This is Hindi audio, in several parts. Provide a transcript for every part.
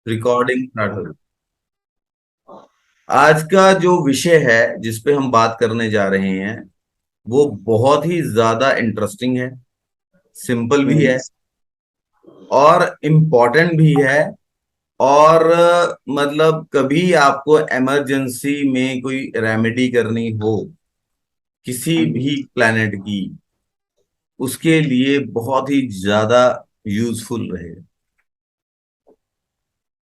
रिकॉर्डिंग स्टार्ट हो। आज का जो विषय है जिस पे हम बात करने जा रहे हैं वो बहुत ही ज्यादा इंटरेस्टिंग है, सिंपल भी हम्म। है और इम्पोर्टेंट भी है। और मतलब कभी आपको इमरजेंसी में कोई रेमेडी करनी हो किसी हम्म। भी प्लेनेट की, उसके लिए बहुत ही ज्यादा यूजफुल रहेगा।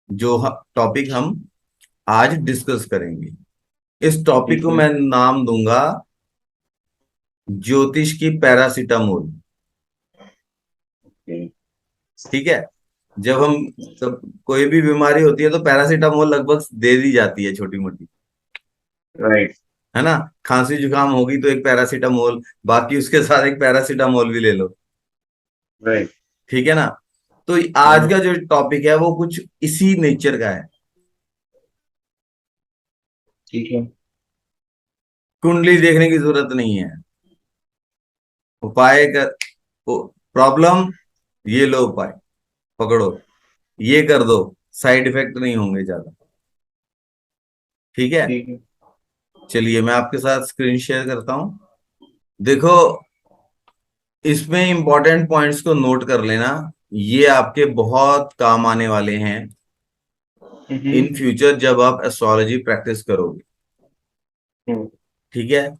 जो टॉपिक हम आज डिस्कस करेंगे, इस टॉपिक ठीक को है। मैं नाम दूंगा ज्योतिष की पैरासीटामोल। ओके। ठीक है। जब हम सब कोई भी बीमारी होती है तो पैरासीटामोल लगभग दे दी जाती है, छोटी मोटी, राइट। है ना। खांसी जुकाम होगी तो एक पैरासीटामोल, बाकी उसके साथ एक पैरासीटामोल भी ले लो। राइट। ठीक है ना। तो आज का जो टॉपिक है वो कुछ इसी नेचर का है। ठीक है। कुंडली देखने की जरूरत नहीं है। उपाय कर, प्रॉब्लम, ये लो उपाय, पकड़ो, ये कर दो, साइड इफेक्ट नहीं होंगे ज्यादा। ठीक है। ठीक है। चलिए मैं आपके साथ स्क्रीन शेयर करता हूं। देखो, इसमें इंपॉर्टेंट पॉइंट्स को नोट कर लेना, ये आपके बहुत काम आने वाले हैं इन हम्म। फ्यूचर जब आप एस्ट्रोलॉजी प्रैक्टिस करोगे। हम्म। ठीक है।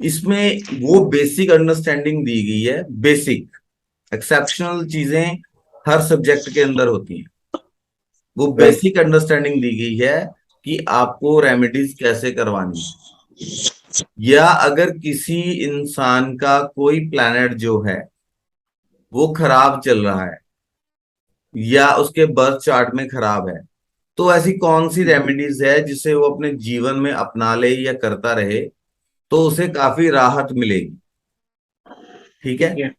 इसमें वो बेसिक अंडरस्टैंडिंग दी गई है, बेसिक एक्सेप्शनल चीजें हर सब्जेक्ट के अंदर होती हैं। वो राइट। बेसिक अंडरस्टैंडिंग दी गई है कि आपको रेमेडीज कैसे करवानी है, या अगर किसी इंसान का कोई प्लैनेट जो है वो खराब चल रहा है या उसके बर्थ चार्ट में खराब है, तो ऐसी कौन सी रेमेडीज है जिसे वो अपने जीवन में अपना ले या करता रहे तो उसे काफी राहत मिलेगी। ठीक है। ठीक है।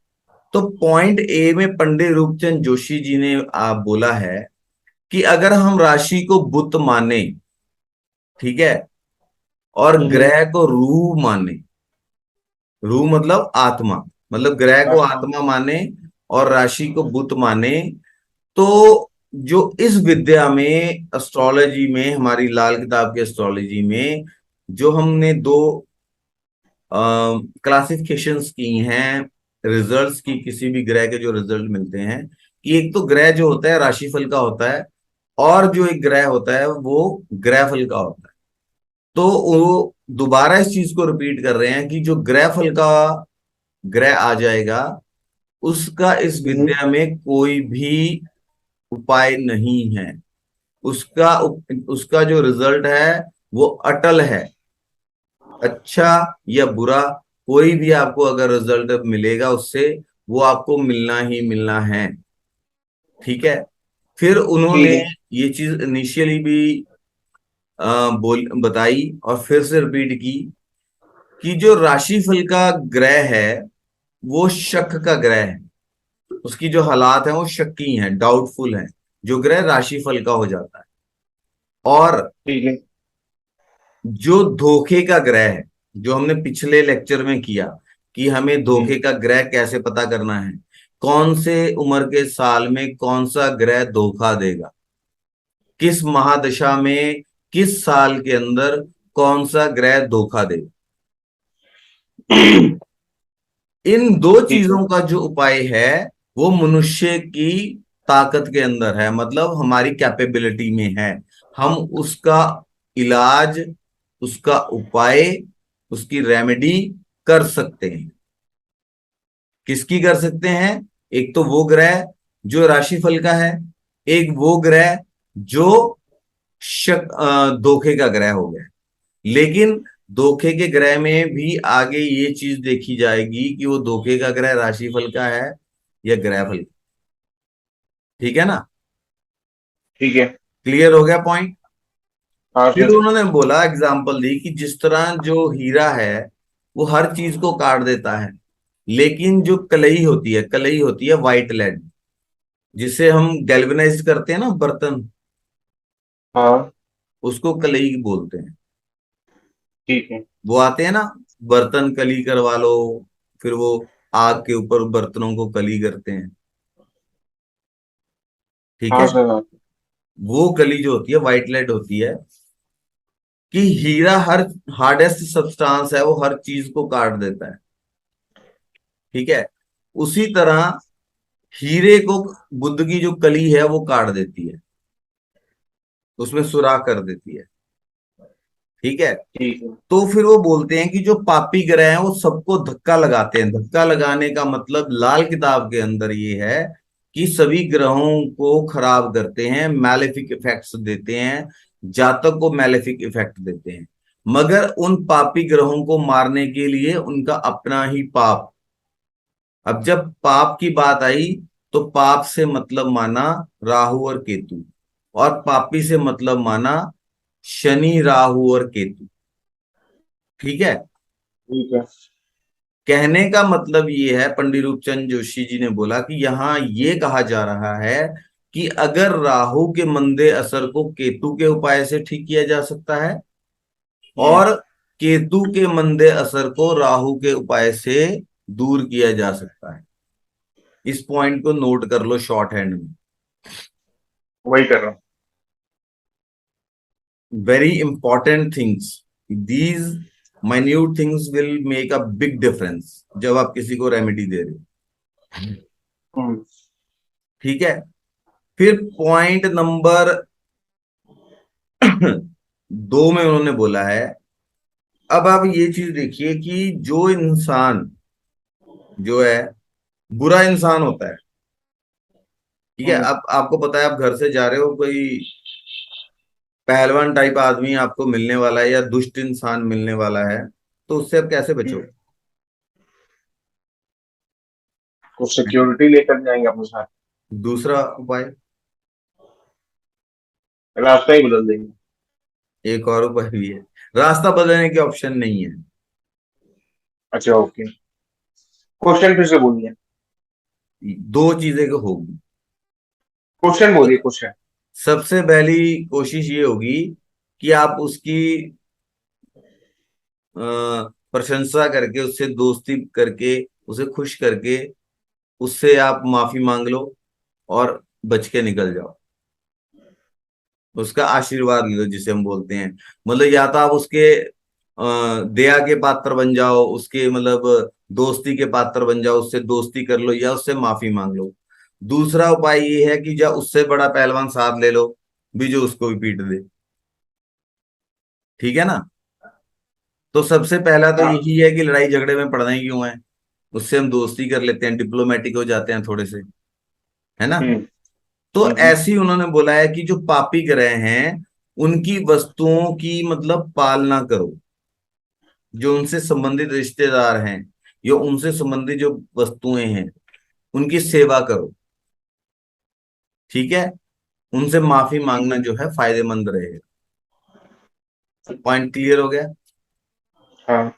तो पॉइंट ए में पंडित रूपचंद जोशी जी ने आप बोला है कि अगर हम राशि को बुत माने, ठीक है, और हम्म। ग्रह को रूह माने, रूह मतलब आत्मा, मतलब ग्रह को आत्मा। आत्मा माने और राशि को बुत माने, तो जो इस विद्या में, एस्ट्रोलॉजी में, हमारी लाल किताब की एस्ट्रोलॉजी में जो हमने दो क्लासिफिकेशंस की हैं, रिजल्ट्स की, किसी भी ग्रह के जो रिजल्ट मिलते हैं, कि एक तो ग्रह जो होता है राशिफल का होता है और जो एक ग्रह होता है वो ग्रहफल का होता है। तो वो दोबारा इस चीज को रिपीट कर रहे हैं कि जो ग्रहफल का ग्रह आ जाएगा उसका इस हम्म। विद्या में कोई भी उपाय नहीं है। उसका उसका जो रिजल्ट है वो अटल है। अच्छा या बुरा, कोई भी आपको अगर रिजल्ट मिलेगा उससे, वो आपको मिलना ही मिलना है। ठीक है। फिर ठीक उन्होंने है। ये चीज इनिशियली भी बोल बताई और फिर से रिपीट की कि जो राशिफल का ग्रह है वो शक का ग्रह है। उसकी जो हालात है वो शक्की हैं, डाउटफुल हैं, जो ग्रह राशिफल का हो जाता है। और ठीक है। जो धोखे का ग्रह है, जो हमने पिछले लेक्चर में किया कि हमें हम्म। धोखे का ग्रह कैसे पता करना है, कौन से उम्र के साल में कौन सा ग्रह धोखा देगा, किस महादशा में, किस साल के अंदर कौन सा ग्रह धोखा देगा, इन दो ठीक है। चीजों का जो उपाय है वो मनुष्य की ताकत के अंदर है, मतलब हमारी कैपेबिलिटी में है। हम उसका इलाज, उसका उपाय, उसकी रेमेडी कर सकते हैं। किसकी कर सकते हैं? एक तो वो ग्रह जो राशिफल का है, एक वो ग्रह जो धोखे का ग्रह हो गया। लेकिन धोखे के ग्रह में भी आगे ये चीज देखी जाएगी कि वो धोखे का ग्रह राशिफल का है या ग्रहफल का। ठीक है ना। ठीक है। क्लियर हो गया पॉइंट। हाँ फिर सर। उन्होंने बोला, एग्जाम्पल दी कि जिस तरह जो हीरा है वो हर चीज को काट देता है, लेकिन जो कलई होती है, कलई होती है व्हाइट लेड, जिसे हम गैल्वेनाइज करते हैं ना बर्तन, हाँ। उसको कलई बोलते हैं। ठीक है। वो आते हैं ना, बर्तन कली करवा लो, फिर वो आग के ऊपर बर्तनों को कली करते हैं। ठीक हाँ है। सर। हाँ। वो कली जो होती है, व्हाइट लाइट होती है, कि हीरा हर हार्डेस्ट सब्सटेंस है, वो हर चीज को काट देता है। ठीक है। उसी तरह हीरे को बुद्ध की जो कली है वो काट देती है, उसमें सुराख कर देती है। ठीक है। ठीक है। तो फिर वो बोलते हैं कि जो पापी ग्रह हैं वो सबको धक्का लगाते हैं। धक्का लगाने का मतलब लाल किताब के अंदर ये है कि सभी ग्रहों को खराब करते हैं, मैलेफिक इफेक्ट्स देते हैं, जातक को मैलेफिक इफेक्ट देते हैं। मगर उन पापी ग्रहों को मारने के लिए उनका अपना ही पाप। अब जब पाप की बात आई, तो पाप से मतलब माना राहु और केतु, और पापी से मतलब माना शनि, राहु और केतु। ठीक है। ठीक है। कहने का मतलब ये है, पंडित रूपचंद जोशी जी ने बोला कि यहाँ ये कहा जा रहा है कि अगर राहु के मंदे असर को केतु के उपाय से ठीक किया जा सकता है, हम्म। और केतु के मंदे असर को राहु के उपाय से दूर किया जा सकता है। इस पॉइंट को नोट कर लो शॉर्ट हैंड में। वही कर रहा हूँ। Very important things, these minute things will make a big difference जब आप किसी को रेमेडी दे रहे हो। हम्म। ठीक है। फिर पॉइंट नंबर 2 में उन्होंने बोला है, अब आप ये चीज देखिए कि जो इंसान जो है बुरा इंसान होता है। ठीक है। हम्म। अब आपको पता है, आप घर से जा रहे हो, कोई पहलवान टाइप आदमी आपको मिलने वाला है या दुष्ट इंसान मिलने वाला है, तो उससे आप कैसे बचोगे? हम्म। तो सिक्योरिटी लेकर जाएंगे अपने साथ। दूसरा उपाय, रास्ता ही बदल देंगे। एक और उपाय भी है। रास्ता बदलने के ऑप्शन नहीं है। अच्छा, ओके। क्वेश्चन फिर से बोलिए। दो चीजें को होगी। क्वेश्चन बोलिए, क्वेश्चन। सबसे पहली कोशिश ये होगी कि आप उसकी प्रशंसा करके, उससे दोस्ती करके, उसे खुश करके, उससे आप माफी मांग लो और बच के निकल जाओ। उसका आशीर्वाद लो जिसे हम बोलते हैं। मतलब या तो आप उसके दया के पात्र बन जाओ, उसके मतलब दोस्ती के पात्र बन जाओ, उससे दोस्ती कर लो या उससे माफी मांग लो। दूसरा उपाय ये है कि जब उससे बड़ा पहलवान साथ ले लो, भी जो उसको भी पीट दे। ठीक है ना। तो सबसे पहला तो हाँ। यही है कि लड़ाई झगड़े में पड़ना ही क्यों है, उससे हम दोस्ती कर लेते हैं, डिप्लोमेटिक हो जाते हैं थोड़े से, है ना। हम्म। तो हम्म। ऐसे ही उन्होंने बोला है कि जो पापी ग्रह हैं उनकी वस्तुओं की मतलब पालना करो। जो उनसे संबंधित रिश्तेदार हैं या उनसे संबंधित जो वस्तुएं हैं, उनकी सेवा करो। ठीक है। उनसे माफी ठीक मांगना है। जो है फायदेमंद रहेगा। पॉइंट क्लियर हो गया? हाँ।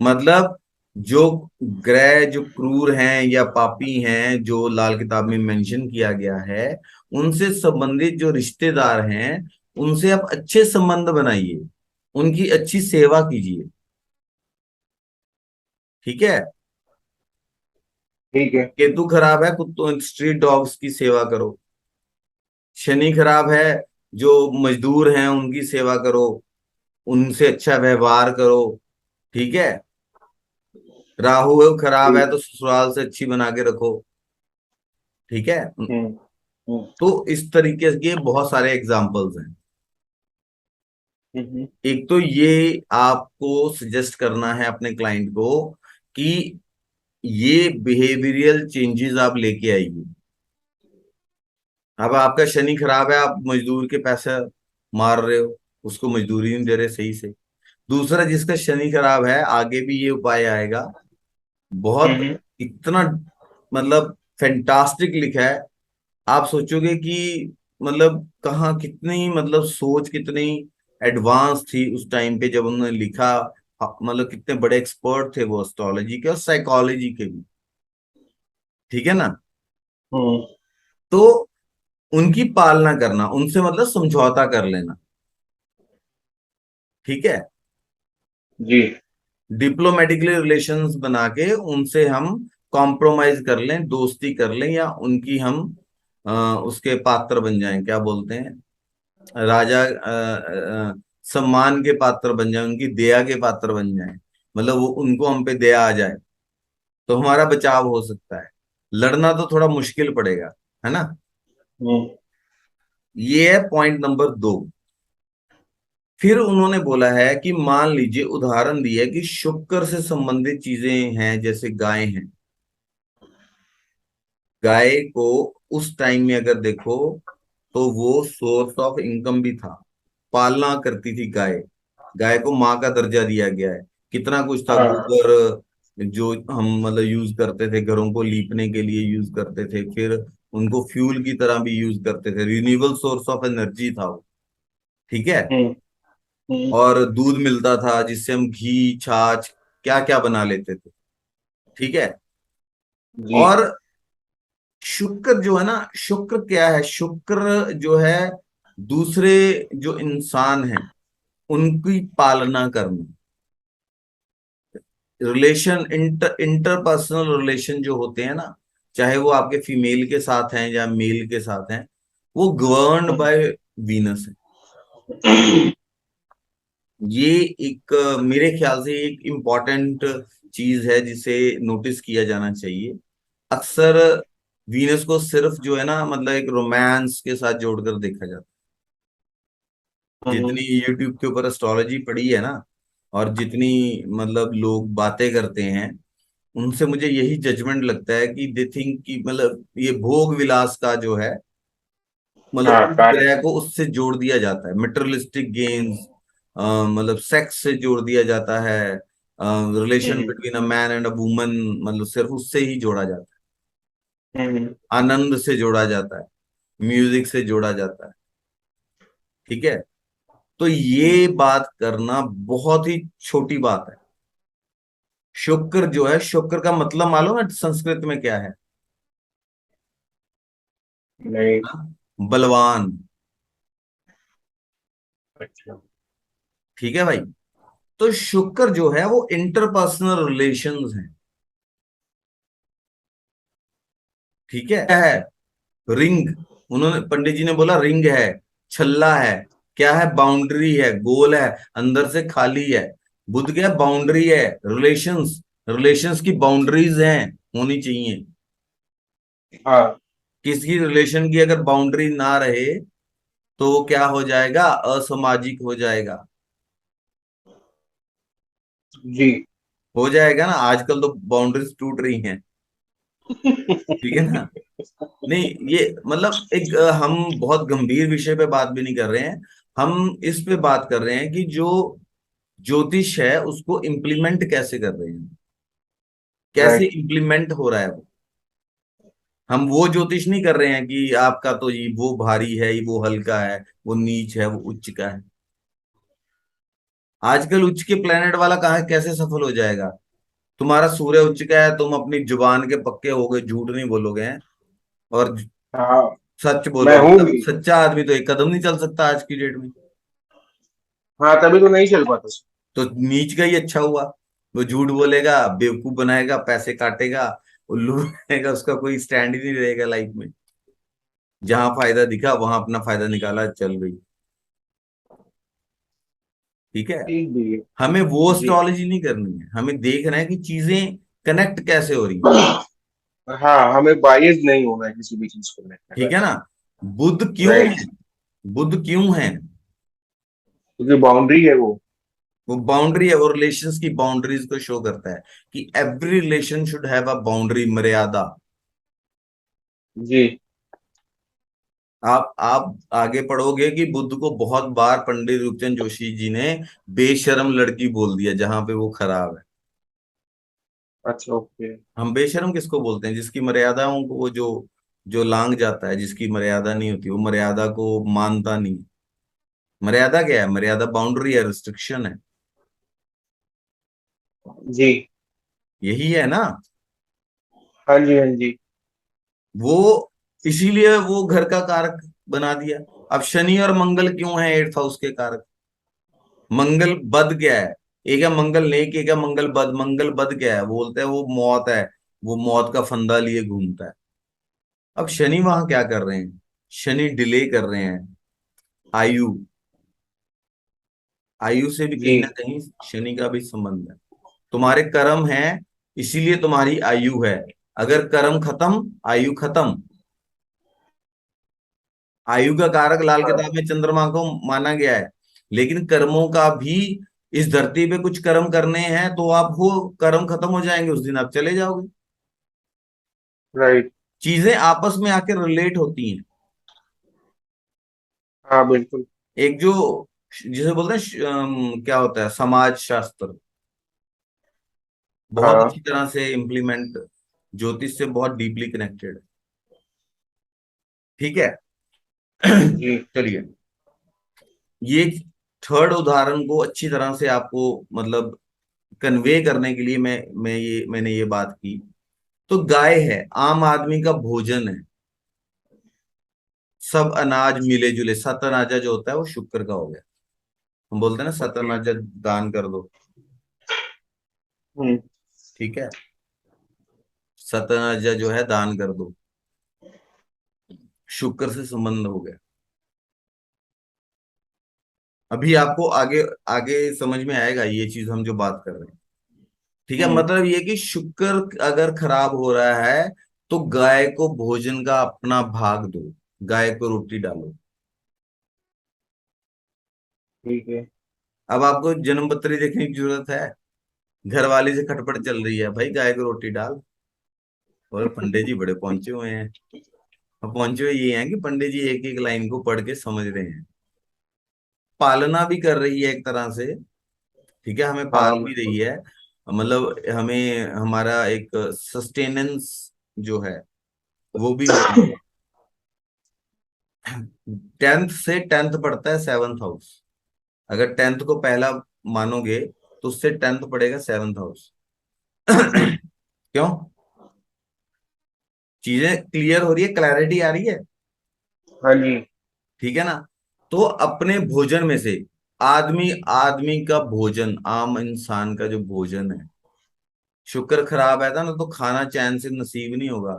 मतलब जो ग्रह जो क्रूर हैं या पापी हैं, जो लाल किताब में मेंशन किया गया है, उनसे संबंधित जो रिश्तेदार हैं, उनसे आप अच्छे संबंध बनाइए, उनकी अच्छी सेवा कीजिए। ठीक है। ठीक है। केतु खराब है, कुत्तों स्ट्रीट डॉग्स की सेवा करो। शनि खराब है, जो मजदूर हैं उनकी सेवा करो, उनसे अच्छा व्यवहार करो। ठीक है। राहु खराब है ठीक तो है। ससुराल से अच्छी बना के रखो। ठीक है। हम्म। हम्म। तो इस तरीके के बहुत सारे एग्जाम्पल्स हैं। हम्म। एक तो ये आपको सजेस्ट करना है अपने क्लाइंट को कि ये बिहेवियरल चेंजेस आप लेके आइए। अब आपका शनि खराब है, आप मजदूर के पैसे मार रहे हो, उसको मजदूरी नहीं दे रहे सही से। दूसरा, जिसका शनि खराब है, आगे भी ये उपाय आएगा, बहुत हम्म। इतना मतलब फैंटास्टिक लिखा है। आप सोचोगे कि मतलब कहाँ कितनी मतलब सोच कितनी एडवांस थी उस टाइम पे जब उन्होंने लिखा। मतलब कितने बड़े एक्सपर्ट थे वो एस्ट्रोलॉजी के और साइकोलॉजी के भी। ठीक है ना। हम्म। तो उनकी पालना करना, उनसे मतलब समझौता कर लेना। ठीक है। जी। डिप्लोमेटिकली रिलेशंस बना के उनसे हम कॉम्प्रोमाइज कर लें, दोस्ती कर लें, या उनकी हम उसके पात्र बन जाएं, क्या बोलते हैं, राजा सम्मान के पात्र बन जाएं, उनकी दया के पात्र बन जाएं, मतलब वो उनको हम पे दया आ जाए, तो हमारा बचाव हो सकता है। लड़ना तो थोड़ा मुश्किल पड़ेगा, है ना। हम्म। ये है पॉइंट नंबर 2। फिर उन्होंने बोला है कि मान लीजिए, उदाहरण दिया है कि शुक्र से संबंधित चीजें हैं, जैसे गाय हैं। गाय को उस टाइम में अगर देखो, तो वो सोर्स ऑफ इनकम भी था, पालना करती थी गाय। गाय को माँ का दर्जा दिया गया है। कितना कुछ था, हाँ। गोबर जो हम मतलब यूज करते थे, घरों को लीपने के लिए यूज करते थे, फिर उनको फ्यूल की तरह भी यूज करते थे, रिन्यूएबल सोर्स ऑफ एनर्जी था वो। ठीक है। हम्म। हम्म। और दूध मिलता था जिससे हम घी, छाछ, क्या क्या बना लेते थे। ठीक है। जी। और शुक्र जो है ना, शुक्र क्या है, शुक्र जो है दूसरे जो इंसान हैं उनकी पालना करना, रिलेशन, इंटरपर्सनल रिलेशन जो होते हैं ना, चाहे वो आपके फीमेल के साथ हैं या मेल के साथ हैं, वो गवर्न्ड हम्म। बाय वीनस है। ये एक मेरे ख्याल से एक इम्पॉर्टेंट चीज है जिसे नोटिस किया जाना चाहिए। अक्सर वीनस को सिर्फ जो है ना, मतलब एक रोमांस के साथ जोड़कर देखा जाता है। हम्म। जितनी यूट्यूब के ऊपर एस्ट्रोलॉजी पढ़ी है ना, और जितनी मतलब लोग बातें करते हैं, उनसे मुझे यही जजमेंट लगता है कि दे थिंक कि मतलब ये भोग विलास का जो है, मतलब हाँ, उस कार्य। ग्रह को उससे जोड़ दिया जाता है, मटेरियलिस्टिक गेन्स, मतलब सेक्स से जोड़ दिया जाता है, relation hmm. Between a man and a woman, मतलब सिर्फ उससे ही जोड़ा जाता हम्म। है, आनंद से जोड़ा जाता है, म्यूजिक से जोड़ा जाता है। ठीक है। तो ये बात करना बहुत ही छोटी बात है। शुक्र जो है, शुक्र का मतलब मालूम है संस्कृत में क्या है? नहीं। हाँ? बलवान। अच्छा। ठीक है भाई। तो शुक्र जो है वो इंटरपर्सनल रिलेशंस हैं। ठीक है। क्या है? रिंग। उन्होंने, पंडित जी ने बोला रिंग है, छल्ला है, क्या है, बाउंड्री है, गोल है, अंदर से खाली है। बुद्ध क्या, बाउंड्री है, रिलेशंस, रिलेशंस की बाउंड्रीज हैं, होनी चाहिए। हाँ। किसी रिलेशन की अगर बाउंड्री ना रहे तो वो क्या हो जाएगा, असामाजिक हो जाएगा। जी। हो जाएगा ना, आजकल तो बाउंड्रीज टूट रही हैं। ठीक है ना। नहीं, ये मतलब एक हम बहुत गंभीर विषय पे बात भी नहीं कर रहे हैं। हम इस पे बात कर रहे हैं कि जो ज्योतिष है उसको इम्प्लीमेंट कैसे कर रहे हैं, कैसे राइट। इम्प्लीमेंट हो रहा है वो। हम वो ज्योतिष नहीं कर रहे हैं कि आपका तो ये वो भारी है, ये वो हल्का है, वो नीच है, वो उच्च का है। आजकल उच्च के प्लेनेट वाला कहाँ, कैसे सफल हो जाएगा? तुम्हारा सूर्य उच्च का है, तुम अपनी जुबान के पक्के हो गए, झूठ नहीं बोलोगे हैं, और हाँ, सच मैं बोलोगे, हूँ तब भी। सच्चा आदमी तो एक कदम नहीं चल सकता आज की डेट में। हाँ, तभी तो नहीं चल पाता। तो नीच का ही अच्छा हुआ। वो झूठ बोलेगा, बेवकूफ बनाएगा, पैसे काटेगा, उल्लू बनाएगा, उसका कोई स्टैंड ही नहीं रहेगा लाइफ में। जहां फायदा दिखा वहां अपना फायदा निकाला, चल गई। ठीक है। ठीक भी है। हमें वो जी। एस्ट्रोलॉजी नहीं करनी है, हमें देखना है कि चीजें कनेक्ट कैसे हो रही हैं। हाँ, हमें बायस नहीं होना है किसी भी चीज को लेकर। ठीक है ना। बुद्ध क्यों राइट। है? बुद्ध क्यों है? क्योंकि बाउंड्री है वो। वो बाउंड्री है, वो रिलेशंस की बाउंड्रीज को शो करता है कि every relation should have a boundary, मर्यादा। जी। आप आगे पढ़ोगे कि बुद्ध को बहुत बार पंडित रूपचंद जोशी जी ने बेशर्म लड़की बोल दिया, जहां पे वो खराब है। अच्छा, ओके। हम बेशर्म किसको बोलते हैं? जिसकी मर्यादाओं को, वो जो जो लांग जाता है, जिसकी मर्यादा नहीं होती, वो मर्यादा को मानता नहीं। मर्यादा क्या है? मर्यादा बाउंड्री है, रिस्ट्रिक्शन है। जी। यही है ना। हाँ जी, हाँ जी। वो इसीलिए वो घर का कारक बना दिया। अब शनि और मंगल क्यों है 8th हाउस के कारक? मंगल बद क्या है? एक है मंगल नेक, एक है मंगल बद। मंगल बद क्या है? वो बोलते हैं वो मौत है, वो मौत का फंदा लिए घूमता है। अब शनि वहां क्या कर रहे हैं? शनि डिले कर रहे हैं। आयु, आयु से भी जी। कहीं ना कहीं शनि का भी संबंध है। तुम्हारे कर्म है, इसीलिए तुम्हारी आयु है। अगर कर्म खत्म, आयु खत्म। आयु का कारक लाल हाँ। किताब में चंद्रमा को माना गया है। लेकिन कर्मों का भी, इस धरती पे कुछ कर्म करने हैं तो आप वो कर्म खत्म हो जाएंगे, उस दिन आप चले जाओगे। राइट। चीजें आपस में आके रिलेट होती हैं। हाँ बिल्कुल। एक जो, जिसे बोलते हैं क्या होता है, समाज शास्त्र, बहुत हाँ। अच्छी तरह से इम्प्लीमेंट, ज्योतिष से बहुत डीपली कनेक्टेड है। ठीक है। जी। चलिए, ये थर्ड उदाहरण को अच्छी तरह से आपको मतलब कन्वे करने के लिए मैंने ये बात की। तो गाय है, आम आदमी का भोजन है। सब अनाज मिले जुले, सत अनाजा जो होता है वो शुक्र का हो गया। हम बोलते हैं ना, सत ओके। अनाजा दान कर दो। हम्म। ठीक है, सत अनाजा जो है दान कर दो, शुक्र से संबंध हो गया। अभी आपको आगे आगे समझ में आएगा ये चीज हम जो बात कर रहे हैं। ठीक है, हम्म। मतलब ये कि शुक्र अगर खराब हो रहा है तो गाय को भोजन का अपना भाग दो, गाय को रोटी डालो। ठीक है। अब आपको जन्मपत्री देखने की जरूरत है? घर वाली से खटपट चल रही है, भाई गाय को रोटी डाल। और पंडित जी बड़े पहुंचे हुए हैं। अब पहुंचे हुए ये हैं कि पंडित जी एक एक लाइन को पढ़ के समझ रहे हैं, पालना भी कर रही है एक तरह से। ठीक है, हमें पाल हाँ भी रही बिल्कुल। है, मतलब हमें हमारा एक सस्टेनेंस जो है वो भी हो रही है। 10th से 10th पड़ता है 7th हाउस। अगर 10th को पहला मानोगे तो उससे 10th पड़ेगा 7th हाउस। जी। क्यों? चीजें क्लियर हो रही है, क्लैरिटी आ रही है। हाँ जी। ठीक है ना? तो अपने भोजन में से, आदमी आदमी का भोजन, आम इंसान का जो भोजन है, शुक्र खराब है था ना तो खाना चैन से नसीब नहीं होगा।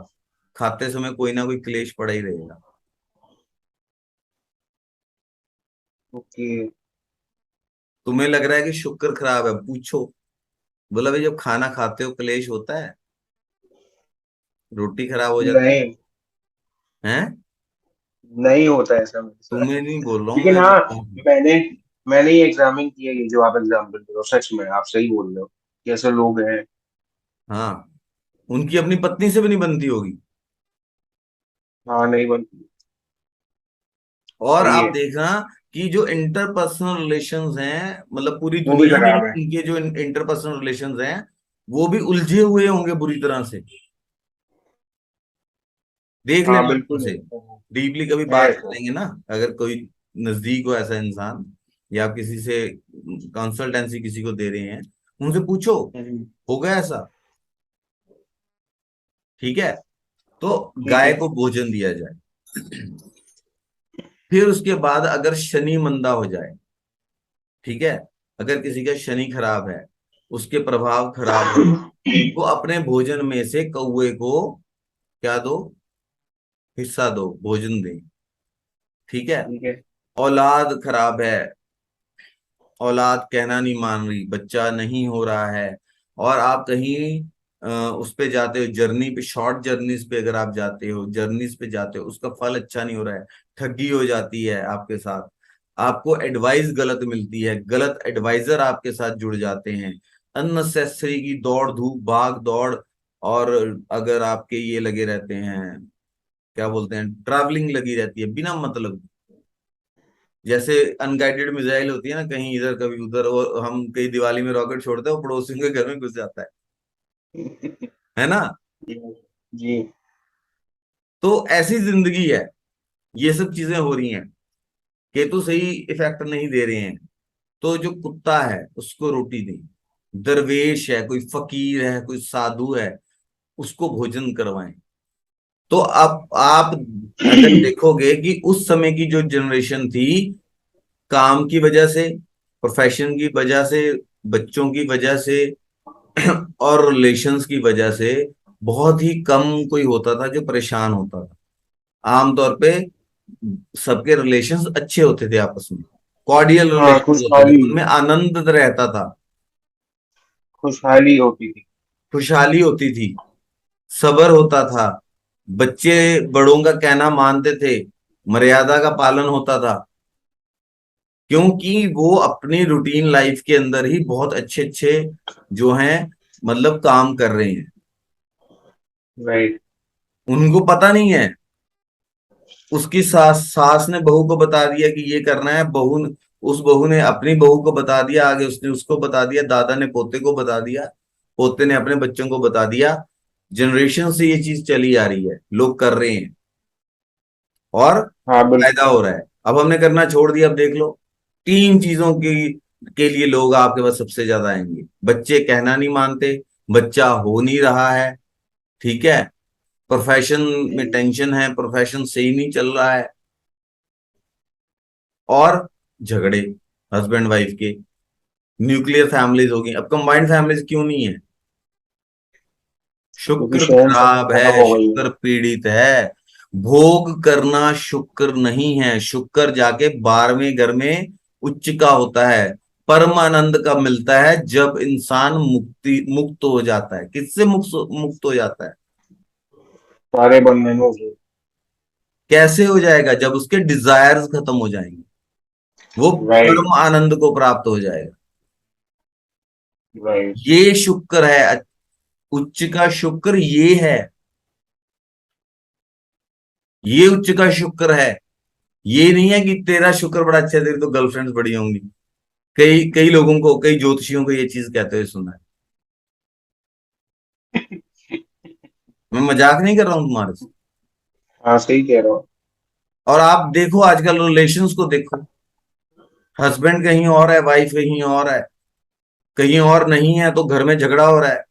खाते समय कोई ना कोई क्लेश पड़ा ही रहेगा। ओके। तुम्हें लग रहा है कि शुक्र खराब है, पूछो। बोला भाई, जब खाना खाते हो क्लेश होता है, रोटी खराब हो जाती नहीं, है। नहीं होता ऐसा मेरे साथ। तुम्हें नहीं बोल रहा हूँ लेकिन मैं, हाँ, बता रहा हूँ। मैंने मैंने ये एग्जामिन किया, ये जो आप एग्जाम्पल दे रहे हो, सच में आप सही बोल रहे हो कि ऐसे लोग हैं। हाँ, उनकी अपनी पत्नी से भी नहीं बनती होगी। हाँ नहीं बनती। और सही आप है। देखना कि जो इंटरपर्सनल रिलेशंस हैं, मतलब पूरी वो भी दुनिया में खराब है। इनके जो इंटरपर्सनल रिलेशंस हैं वो भी उलझे हुए होंगे बुरी तरह से। देख हाँ लेना बिल्कुल उनसे, है। डीपली कभी है। बात करेंगे ना, अगर कोई नजदीक हो ऐसा इंसान, या आप किसी से कंसल्टेंसी किसी को दे रहे हैं, उनसे पूछो हम्म। होगा ऐसा। ठीक है, तो ठीक गाय है। को भोजन दिया जाए। फिर उसके बाद अगर शनि मंदा हो जाए, ठीक है, अगर किसी का शनि खराब है, उसके प्रभाव खराब है, तो अपने भोजन में से कौवे को क्या दो, हिस्सा दो, भोजन दें। ठीक है। ठीक है। औलाद खराब है, औलाद कहना नहीं मान रही, बच्चा नहीं हो रहा है, और आप कहीं उस पे जाते हो, जर्नी पे, शॉर्ट जर्नीज पे अगर आप जाते हो, जर्नीज पे जाते हो, उसका फल अच्छा नहीं हो रहा है, ठगी हो जाती है आपके साथ, आपको एडवाइस गलत मिलती है, गलत एडवाइजर आपके साथ जुड़ जाते हैं, अननेसेसरी की दौड़ धूप भाग दौड़, और अगर आपके ये लगे रहते हैं, क्या बोलते हैं, ट्रैवलिंग लगी रहती है बिना मतलब, जैसे अनगाइडेड मिसाइल होती है ना, कहीं इधर कभी उधर, और हम कहीं दिवाली में रॉकेट छोड़ते हैं वो पड़ोसियों के घर में घुस जाता है ना? जी। जी। तो ऐसी जिंदगी है, ये सब चीजें हो रही हैं। केतु सही इफेक्ट नहीं दे रहे हैं, तो जो कुत्ता है उसको रोटी दें। दरवेश है, कोई फकीर है, कोई साधु है, उसको भोजन करवाएं। तो अब आप अगर देखोगे कि उस समय की जो जनरेशन थी, काम की वजह से, प्रोफेशन की वजह से, बच्चों की वजह से, और रिलेशंस की वजह से बहुत ही कम कोई होता था जो परेशान होता था। आमतौर पे सबके रिलेशंस अच्छे होते थे आपस में, कॉर्डियल हाँ, रिलेशंस होते थे, खुशहाली, उनमें आनंद रहता था, खुशहाली होती थी। खुशहाली होती थी, सब्र होता था, बच्चे बड़ों का कहना मानते थे, मर्यादा का पालन होता था, क्योंकि वो अपनी रूटीन लाइफ के अंदर ही बहुत अच्छे अच्छे जो हैं मतलब काम कर रहे हैं। राइट। उनको पता नहीं है, उसकी सास सास ने बहू को बता दिया कि ये करना है, उस बहू ने अपनी बहू को बता दिया, आगे उसने उसको बता दिया, दादा ने पोते को बता दिया, पोते ने अपने बच्चों को बता दिया। जनरेशन से ये चीज चली आ रही है, लोग कर रहे हैं और हाँ, फायदा बिल्कुल। हो रहा है। अब हमने करना छोड़ दिया, अब देख लो, तीन चीजों की के लिए लोग आपके पास सबसे ज्यादा आएंगे। बच्चे कहना नहीं मानते, बच्चा हो नहीं रहा है, ठीक है, प्रोफेशन में टेंशन है, प्रोफेशन सही नहीं चल रहा है, और झगड़े हस्बैंड वाइफ के, न्यूक्लियर फैमिलीज हो गई। अब कंबाइंड फैमिलीज क्यों नहीं है? क्योंकि शुक्र शहनशाही खराब खत्म है, हो गई है। शुक्र पीड़ित है। भोग करना शुक्र नहीं है, शुक्र जाके 12वें घर में उच्च का होता है, परम आनंद का मिलता है जब इंसान मुक्त हो जाता है। किससे मुक्त हो जाता है? सारे बंधनों से। कैसे हो जाएगा? जब उसके डिजायर्स खत्म हो जाएंगे, वो राइट। परम आनंद को प्राप्त हो जाएगा। राइट। ये शुक्र है, उच्च का शुक्र ये है, ये उच्च का शुक्र है। ये नहीं है कि तेरा शुक्र बड़ा अच्छा है, तेरी तो गर्लफ्रेंड्स बड़ी होंगी। कई कई लोगों को, कई ज्योतिषियों को ये चीज कहते हुए सुना है। मैं मजाक नहीं कर रहा हूं तुम्हारे से। हाँ, सही कह रहा हूँ। और आप देखो आजकल रिलेशंस को देखो, हस्बैंड कहीं और है, वाइफ कहीं और है, कहीं और नहीं है तो घर में झगड़ा हो रहा है,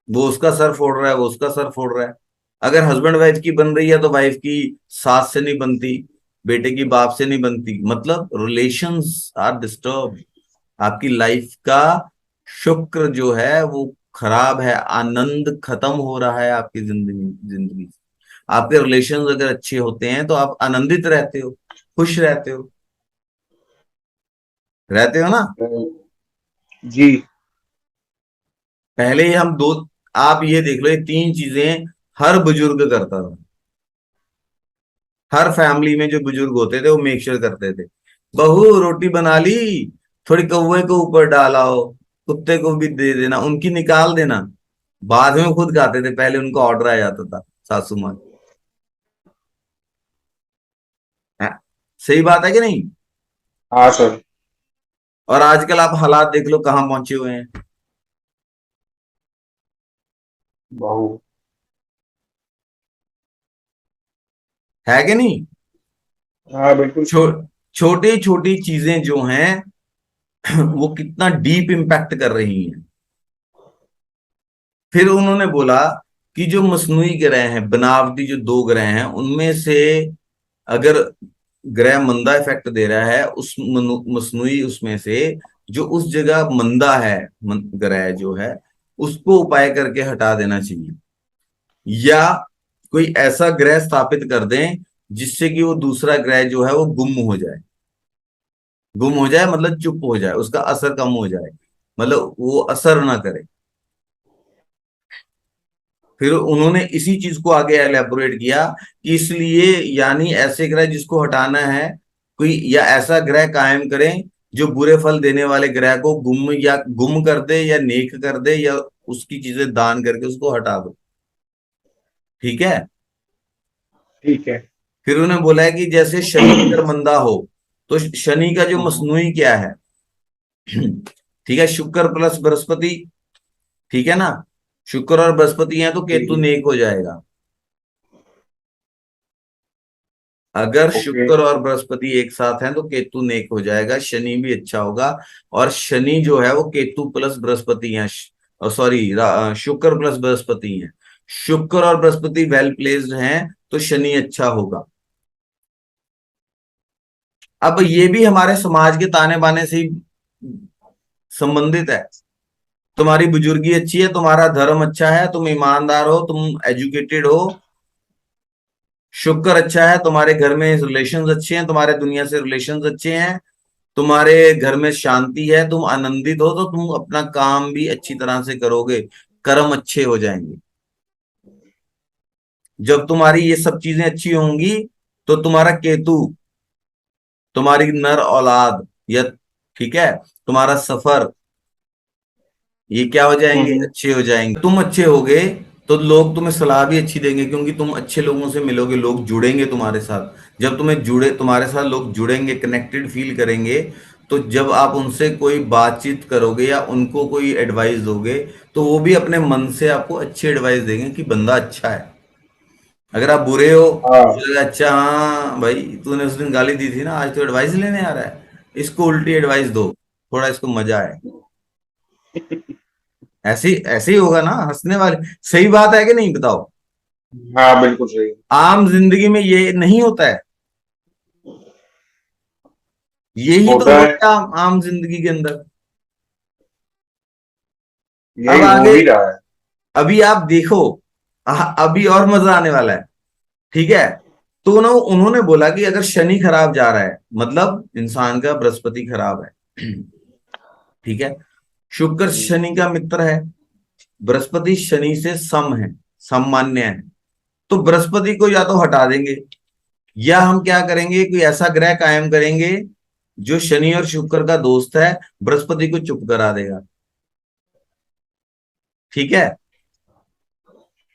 वो उसका सर फोड़ रहा है, वो उसका सर फोड़ रहा है। अगर हस्बैंड वाइफ की बन रही है तो वाइफ की सास से नहीं बनती, बेटे की बाप से नहीं बनती, मतलब रिलेशंस आर डिस्टर्ब। आपकी लाइफ का शुक्र जो है वो खराब है, आनंद खत्म हो रहा है आपकी जिंदगी जिंदगी से। आपके रिलेशंस अगर अच्छे होते हैं तो आप आनंदित रहते हो, खुश रहते हो ना। जी। पहले ही हम दो, आप ये देख लो, ये तीन चीजें हर बुजुर्ग करता था। हर फैमिली में जो बुजुर्ग होते थे वो मेक श्योर करते थे, बहू रोटी बना ली, थोड़ी कौवे को ऊपर डालाओ, कुत्ते को भी दे देना, उनकी निकाल देना, बाद में खुद खाते थे, पहले उनको ऑर्डर आ जाता था सासू माँ है। सही बात है कि नहीं? हाँ सर। और आजकल आप हालात देख लो कहाँ पहुंचे हुए हैं, बहू। है कि नहीं? हाँ, बिल्कुल छो, सही। छोटी छोटी चीजें जो हैं वो कितना डीप इम्पैक्ट कर रही हैं। फिर उन्होंने बोला कि जो मस्नुई ग्रह हैं, बनावटी जो दो ग्रह हैं, उनमें से अगर ग्रह मंदा इफेक्ट दे रहा है, उस मस्नुई उसमें से जो उस जगह मंदा है, ग्रह जो है, उसको उपाय करके हटा देना चाहिए, या कोई ऐसा ग्रह स्थापित कर दें जिससे कि वो दूसरा ग्रह जो है वो गुम हो जाए। गुम हो जाए मतलब चुप हो जाए, उसका असर कम हो जाए, मतलब वो असर ना करे। फिर उन्होंने इसी चीज को आगे एलेबोरेट किया कि इसलिए यानी ऐसे ग्रह जिसको हटाना है, कोई या ऐसा ग्रह कायम करें जो बुरे फल देने वाले ग्रह को गुम कर दे या नेक कर दे, या उसकी चीजें दान करके उसको हटा दो, ठीक है। ठीक है। फिर उन्होंने बोला है कि जैसे शनि अगर मंदा हो तो शनि का जो मसनूई क्या है, ठीक है, शुक्र प्लस बृहस्पति, ठीक है ना, शुक्र और बृहस्पति हैं तो केतु जी। नेक हो जाएगा। अगर ओके। शुक्र और बृहस्पति एक साथ हैं तो केतु नेक हो जाएगा, शनि भी अच्छा होगा। और शनि जो है वो केतु प्लस बृहस्पति है, सॉरी, शुक्र प्लस बृहस्पति है। शुक्र और बृहस्पति वेल प्लेस्ड हैं तो शनि अच्छा होगा। अब ये भी हमारे समाज के ताने बाने से ही संबंधित है। तुम्हारी बुजुर्गी अच्छी है, तुम्हारा धर्म अच्छा है, तुम ईमानदार हो, तुम एजुकेटेड हो, शुक्र अच्छा है, तुम्हारे घर में रिलेशंस अच्छे हैं, तुम्हारे दुनिया से रिलेशंस अच्छे हैं, तुम्हारे घर में शांति है, तुम आनंदित हो, तो तुम अपना काम भी अच्छी तरह से करोगे, कर्म अच्छे हो जाएंगे। जब तुम्हारी ये सब चीजें अच्छी होंगी तो तुम्हारा केतु, तुम्हारी नर औलाद, या ठीक है, तुम्हारा सफर, ये क्या हो जाएंगे, हम्म। अच्छे हो जाएंगे। तुम अच्छे होगे तो लोग तुम्हें सलाह भी अच्छी देंगे, क्योंकि तुम अच्छे लोगों से मिलोगे, लोग जुड़ेंगे तुम्हारे साथ। जब तुम्हारे साथ लोग जुड़ेंगे, कनेक्टेड फील करेंगे, तो जब आप उनसे कोई बातचीत करोगे या उनको कोई एडवाइस दोगे, तो वो भी अपने मन से आपको अच्छी एडवाइस देंगे कि बंदा अच्छा है। अगर आप बुरे हो तो हाँ। लगेगा, अच्छा हाँ भाई, तूने उस दिन गाली दी थी ना, आज तो एडवाइस लेने आ रहा है, इसको उल्टी एडवाइस दो, थोड़ा इसको मजा आए। ऐसे ऐसे ही होगा ना, हंसने वाले। सही बात है कि नहीं, बताओ। हाँ बिल्कुल सही। आम जिंदगी में ये नहीं होता है, यही तो होता हो है। गया आम जिंदगी के अंदर। अब यही हो आगे, भी रहा है। अभी आप देखो, अभी और मजा आने वाला है। ठीक है, तो ना उन्होंने बोला कि अगर शनि खराब जा रहा है, मतलब इंसान का बृहस्पति खराब है, ठीक है, शुक्र हम्म। शनि का मित्र है, बृहस्पति शनि से सम है, सामान्य है, तो बृहस्पति को या तो हटा देंगे, या हम क्या करेंगे, कोई ऐसा ग्रह कायम करेंगे जो शनि और शुक्र का दोस्त है, बृहस्पति को चुप करा देगा। ठीक है,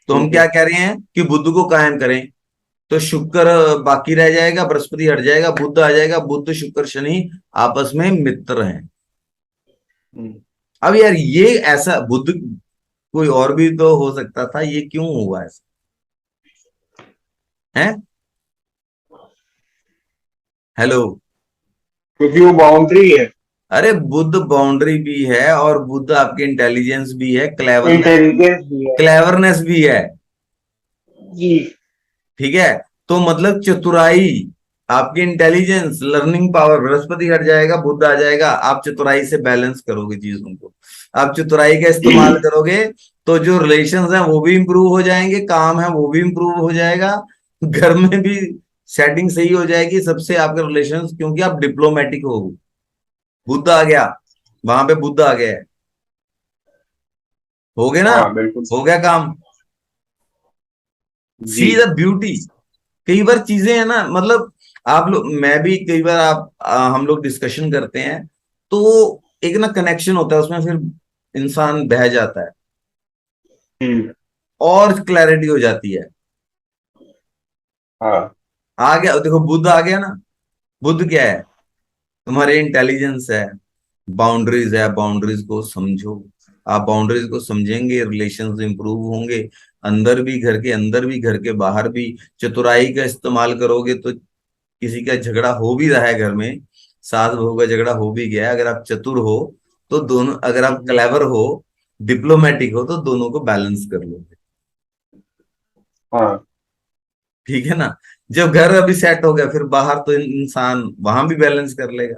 तो हम ठीक क्या है। कह रहे हैं कि बुध को कायम करें, तो शुक्र बाकी रह जाएगा, बृहस्पति हट जाएगा, बुध आ जाएगा, बुध शुक्र शनि आपस में मित्र हैं। हम्म। अब यार ये ऐसा बुध, कोई और भी तो हो सकता था, ये क्यों हुआ ऐसा है? हेलो। क्योंकि वो बाउंड्री है। अरे बुध बाउंड्री भी है, और बुध आपके इंटेलिजेंस भी है, इंटेलिजेंस भी है। क्लेवरनेस भी है। जी। ठीक है, तो मतलब चतुराई, आपकी इंटेलिजेंस, लर्निंग पावर, बृहस्पति हट जाएगा, बुध आ जाएगा, आप चतुराई से बैलेंस करोगे चीजों को, आप चतुराई का इस्तेमाल करोगे, तो जो रिलेशंस हैं वो भी इंप्रूव हो जाएंगे, काम है वो भी इंप्रूव हो जाएगा, घर में भी सेटिंग सही हो जाएगी सबसे, आपके रिलेशंस, क्योंकि आप डिप्लोमेटिक हो। बुद्ध आ गया, वहां पे बुद्ध आ गया है, हो गया ना, हाँ बिल्कुल हो सही। गया काम। जी। See the beauty. कई बार चीजें है ना, मतलब आप लोग, मैं भी कई बार, हम लोग डिस्कशन करते हैं, तो एक ना कनेक्शन होता है उसमें, फिर इंसान बह जाता है, हम्म। और क्लैरिटी हो जाती है। हाँ। आ गया, देखो बुद्ध आ गया ना। बुद्ध क्या है, तुम्हारे इंटेलिजेंस है, बाउंड्रीज है, बाउंड्रीज को समझो। आप बाउंड्रीज को समझेंगे, रिलेशंस इंप्रूव होंगे, अंदर भी घर के अंदर भी, घर के बाहर भी। चतुराई का इस्तेमाल करोगे तो किसी का झगड़ा हो भी रहा है घर में, सास बहू का झगड़ा हो भी गया है, अगर आप चतुर हो तो दोनों, अगर आप हम्म। क्लेवर हो, डिप्लोमेटिक हो, तो दोनों को बैलेंस कर लोगे। हाँ। ठीक है ना, जब घर अभी सेट हो गया, फिर बाहर तो इंसान वहां भी बैलेंस कर लेगा,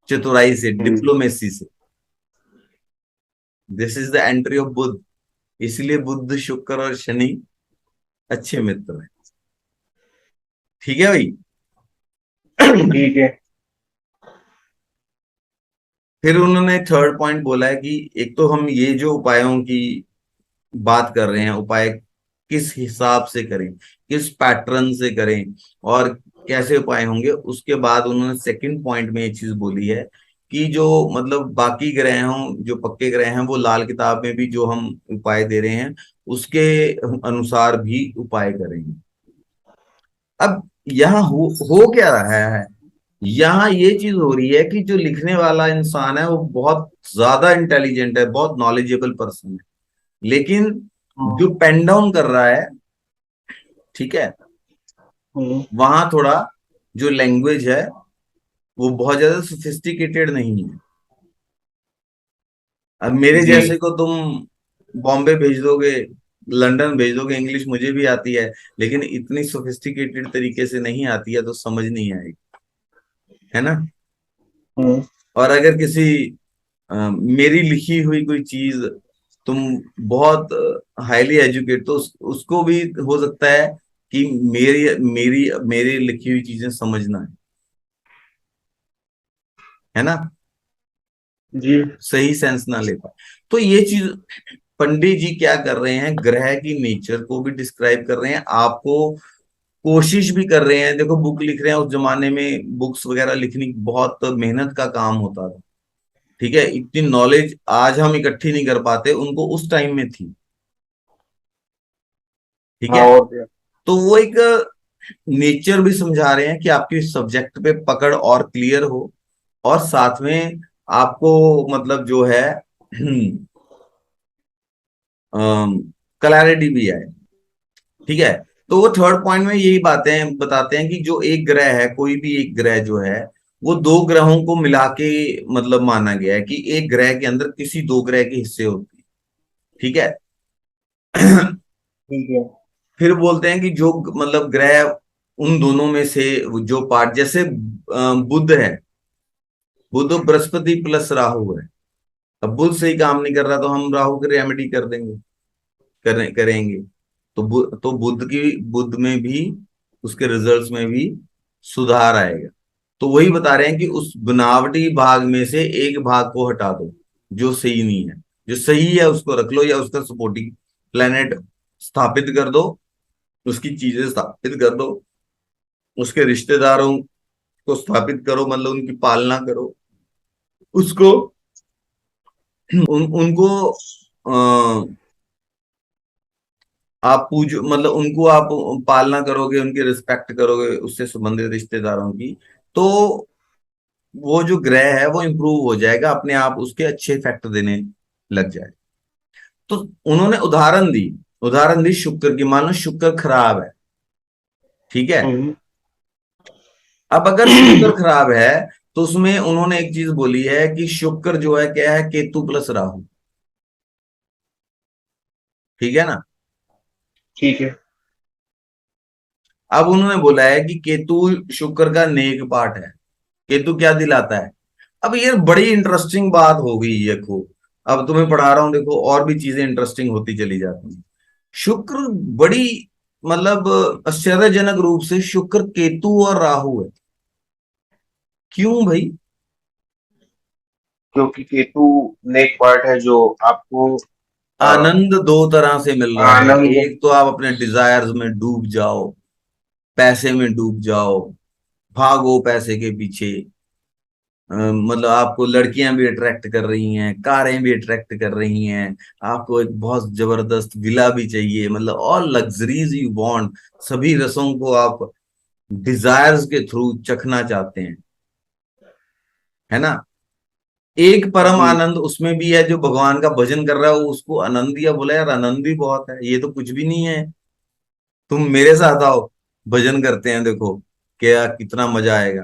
चतुराई से, हम्म। डिप्लोमेसी से। This is the entry of Buddha. इसलिए बुद्ध शुक्र और शनि अच्छे मित्र हैं। ठीक है भाई। ठीक है। फिर उन्होंने थर्ड पॉइंट बोला है कि एक तो हम ये जो उपायों की बात कर रहे हैं, उपाय किस हिसाब से करें, किस पैटर्न से करें, और कैसे उपाय होंगे, उसके बाद उन्होंने सेकंड पॉइंट में ये चीज बोली है कि जो मतलब बाकी ग्रह हों, जो पक्के ग्रह हैं, वो लाल किताब में भी जो हम उपाय दे रहे हैं उसके अनुसार भी उपाय करेंगे। अब यहाँ हो क्या रहा है, यहाँ ये चीज हो रही है कि जो लिखने वाला इंसान है वो बहुत ज्यादा इंटेलिजेंट है, बहुत नॉलेजेबल पर्सन है, लेकिन हम्म। जो पेन डाउन कर रहा है, ठीक है, हम्म। वहां थोड़ा जो लैंग्वेज है वो बहुत ज्यादा सोफिस्टिकेटेड नहीं है। अब मेरे जी। जैसे को तुम बॉम्बे भेज दोगे, लंदन भेज दोगे, इंग्लिश मुझे भी आती है, लेकिन इतनी सोफिस्टिकेटेड तरीके से नहीं आती है, तो समझ नहीं आएगी, है ना। हम्म। और अगर किसी मेरी लिखी हुई कोई चीज तुम बहुत हाईली एजुकेट, तो उसको भी हो सकता है कि मेरी मेरी मेरी लिखी हुई चीजें समझना है ना, जी। सही सेंस ना ले पाए। तो ये चीज पंडित जी क्या कर रहे हैं, ग्रह की नेचर को भी डिस्क्राइब कर रहे हैं, आपको कोशिश भी कर रहे हैं। देखो बुक लिख रहे हैं, उस जमाने में बुक्स वगैरह लिखनी बहुत मेहनत का काम होता था, ठीक है, इतनी नॉलेज आज हम इकट्ठी नहीं कर पाते, उनको उस टाइम में थी, ठीक हाँ है। और क्या। तो वो एक नेचर भी समझा रहे हैं कि आपकी सब्जेक्ट पे पकड़ और क्लियर हो, और साथ में आपको मतलब जो है क्लैरिटी भी आए, ठीक है। तो वो थर्ड पॉइंट में यही बातें बताते हैं कि जो एक ग्रह है, कोई भी एक ग्रह जो है, वो दो ग्रहों को मिला के मतलब माना गया है कि एक ग्रह के अंदर किसी दो ग्रह के हिस्से होते हैं, ठीक है। ठीक है। फिर बोलते हैं कि जो मतलब ग्रह उन दोनों में से जो पार्ट, जैसे बुध है, बुध बृहस्पति प्लस राहु है। अब बुध सही काम नहीं कर रहा तो हम राहु की रेमेडी कर देंगे, करेंगे। तो बुध की, बुध में भी, उसके रिजल्ट्स में भी सुधार आएगा। तो वही बता रहे हैं कि उस बनावटी भाग में से एक भाग को हटा दो जो सही नहीं है, जो सही है उसको रख लो, या उसका सपोर्टिंग प्लेनेट स्थापित कर दो, उसकी चीजें स्थापित कर दो, उसके रिश्तेदारों को स्थापित करो, मतलब उनकी पालना करो, उसको उनको आप पूजो, मतलब उनको आप पालना करोगे, उनकी रिस्पेक्ट करोगे, उससे संबंधित रिश्तेदारों की, तो वो जो ग्रह है वो इंप्रूव हो जाएगा अपने आप, उसके अच्छे इफेक्ट देने लग जाए। तो उन्होंने उदाहरण दी शुक्र की। मान लो शुक्र खराब है, ठीक है। हम्म। अब अगर शुक्र खराब है, तो उसमें उन्होंने एक चीज बोली है कि शुक्र जो है क्या है, केतु प्लस राहु, ठीक है ना। ठीक है। अब उन्होंने बोला है कि केतु शुक्र का नेक पार्ट है। केतु क्या दिलाता है। अब ये बड़ी इंटरेस्टिंग बात हो गई, देखो अब तुम्हें पढ़ा रहा हूं, देखो और भी चीजें इंटरेस्टिंग होती चली जाती हैं। शुक्र बड़ी मतलब आश्चर्यजनक रूप से शुक्र केतु और राहु है। क्यों भाई। क्योंकि केतु नेक पार्ट है जो आपको आनंद दो तरह से मिल रहा है, आनंद। एक तो आप अपने डिजायर्स में डूब जाओ, पैसे में डूब जाओ, भागो पैसे के पीछे, मतलब आपको लड़कियां भी अट्रैक्ट कर रही हैं, कारें भी अट्रैक्ट कर रही हैं, आपको एक बहुत जबरदस्त विला भी चाहिए, मतलब ऑल लग्जरीज यू वांट, सभी रसों को आप डिजायर्स के थ्रू चखना चाहते हैं, है ना। एक परम जी। आनंद उसमें भी है, जो भगवान का भजन कर रहा है वो उसको आनंद दिया, बोला यार आनंद ही बहुत है, ये तो कुछ भी नहीं है, तुम मेरे साथ आओ, भजन करते हैं, देखो क्या कितना मजा आएगा।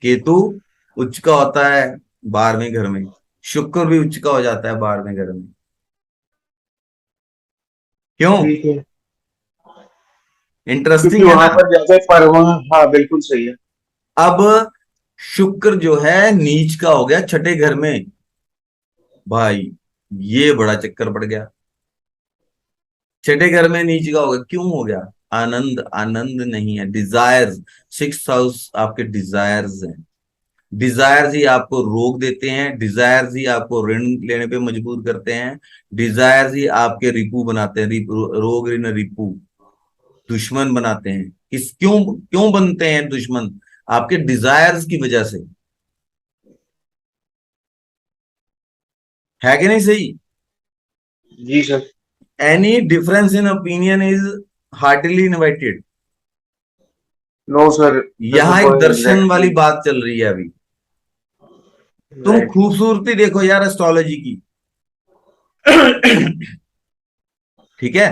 केतु उच्च का होता है 12वें घर में, शुक्र भी उच्च का हो जाता है 12वें घर में। क्यों। ठीक है। क्योंकि इंटरेस्टिंग है वहां ना। पर जाके परवा। हाँ बिल्कुल सही है। अब शुक्र जो है नीच का हो गया छठे घर में, भाई ये बड़ा चक्कर पड़ गया। छठे घर में नीच का हो गया, क्यों हो गया। आनंद आनंद नहीं है, डिजायर्स, सिक्स हाउस आपके डिजायर्स हैं। डिजायर्स ही आपको रोक देते हैं, डिजायर्स ही आपको ऋण लेने पे मजबूर करते हैं, डिजायर्स ही आपके रिपू बनाते हैं, रोग ऋण रिपू, दुश्मन बनाते हैं। क्यों क्यों बनते हैं दुश्मन, आपके डिजायर्स की वजह से, है कि नहीं सही। जी sir. Any difference in opinion is heartly invited. No sir, this is यहां एक गोइंग दर्शन वाली एग्जैक्टली बात चल रही है अभी। तुम राइट। खूबसूरती देखो यार एस्ट्रोलॉजी की, ठीक है।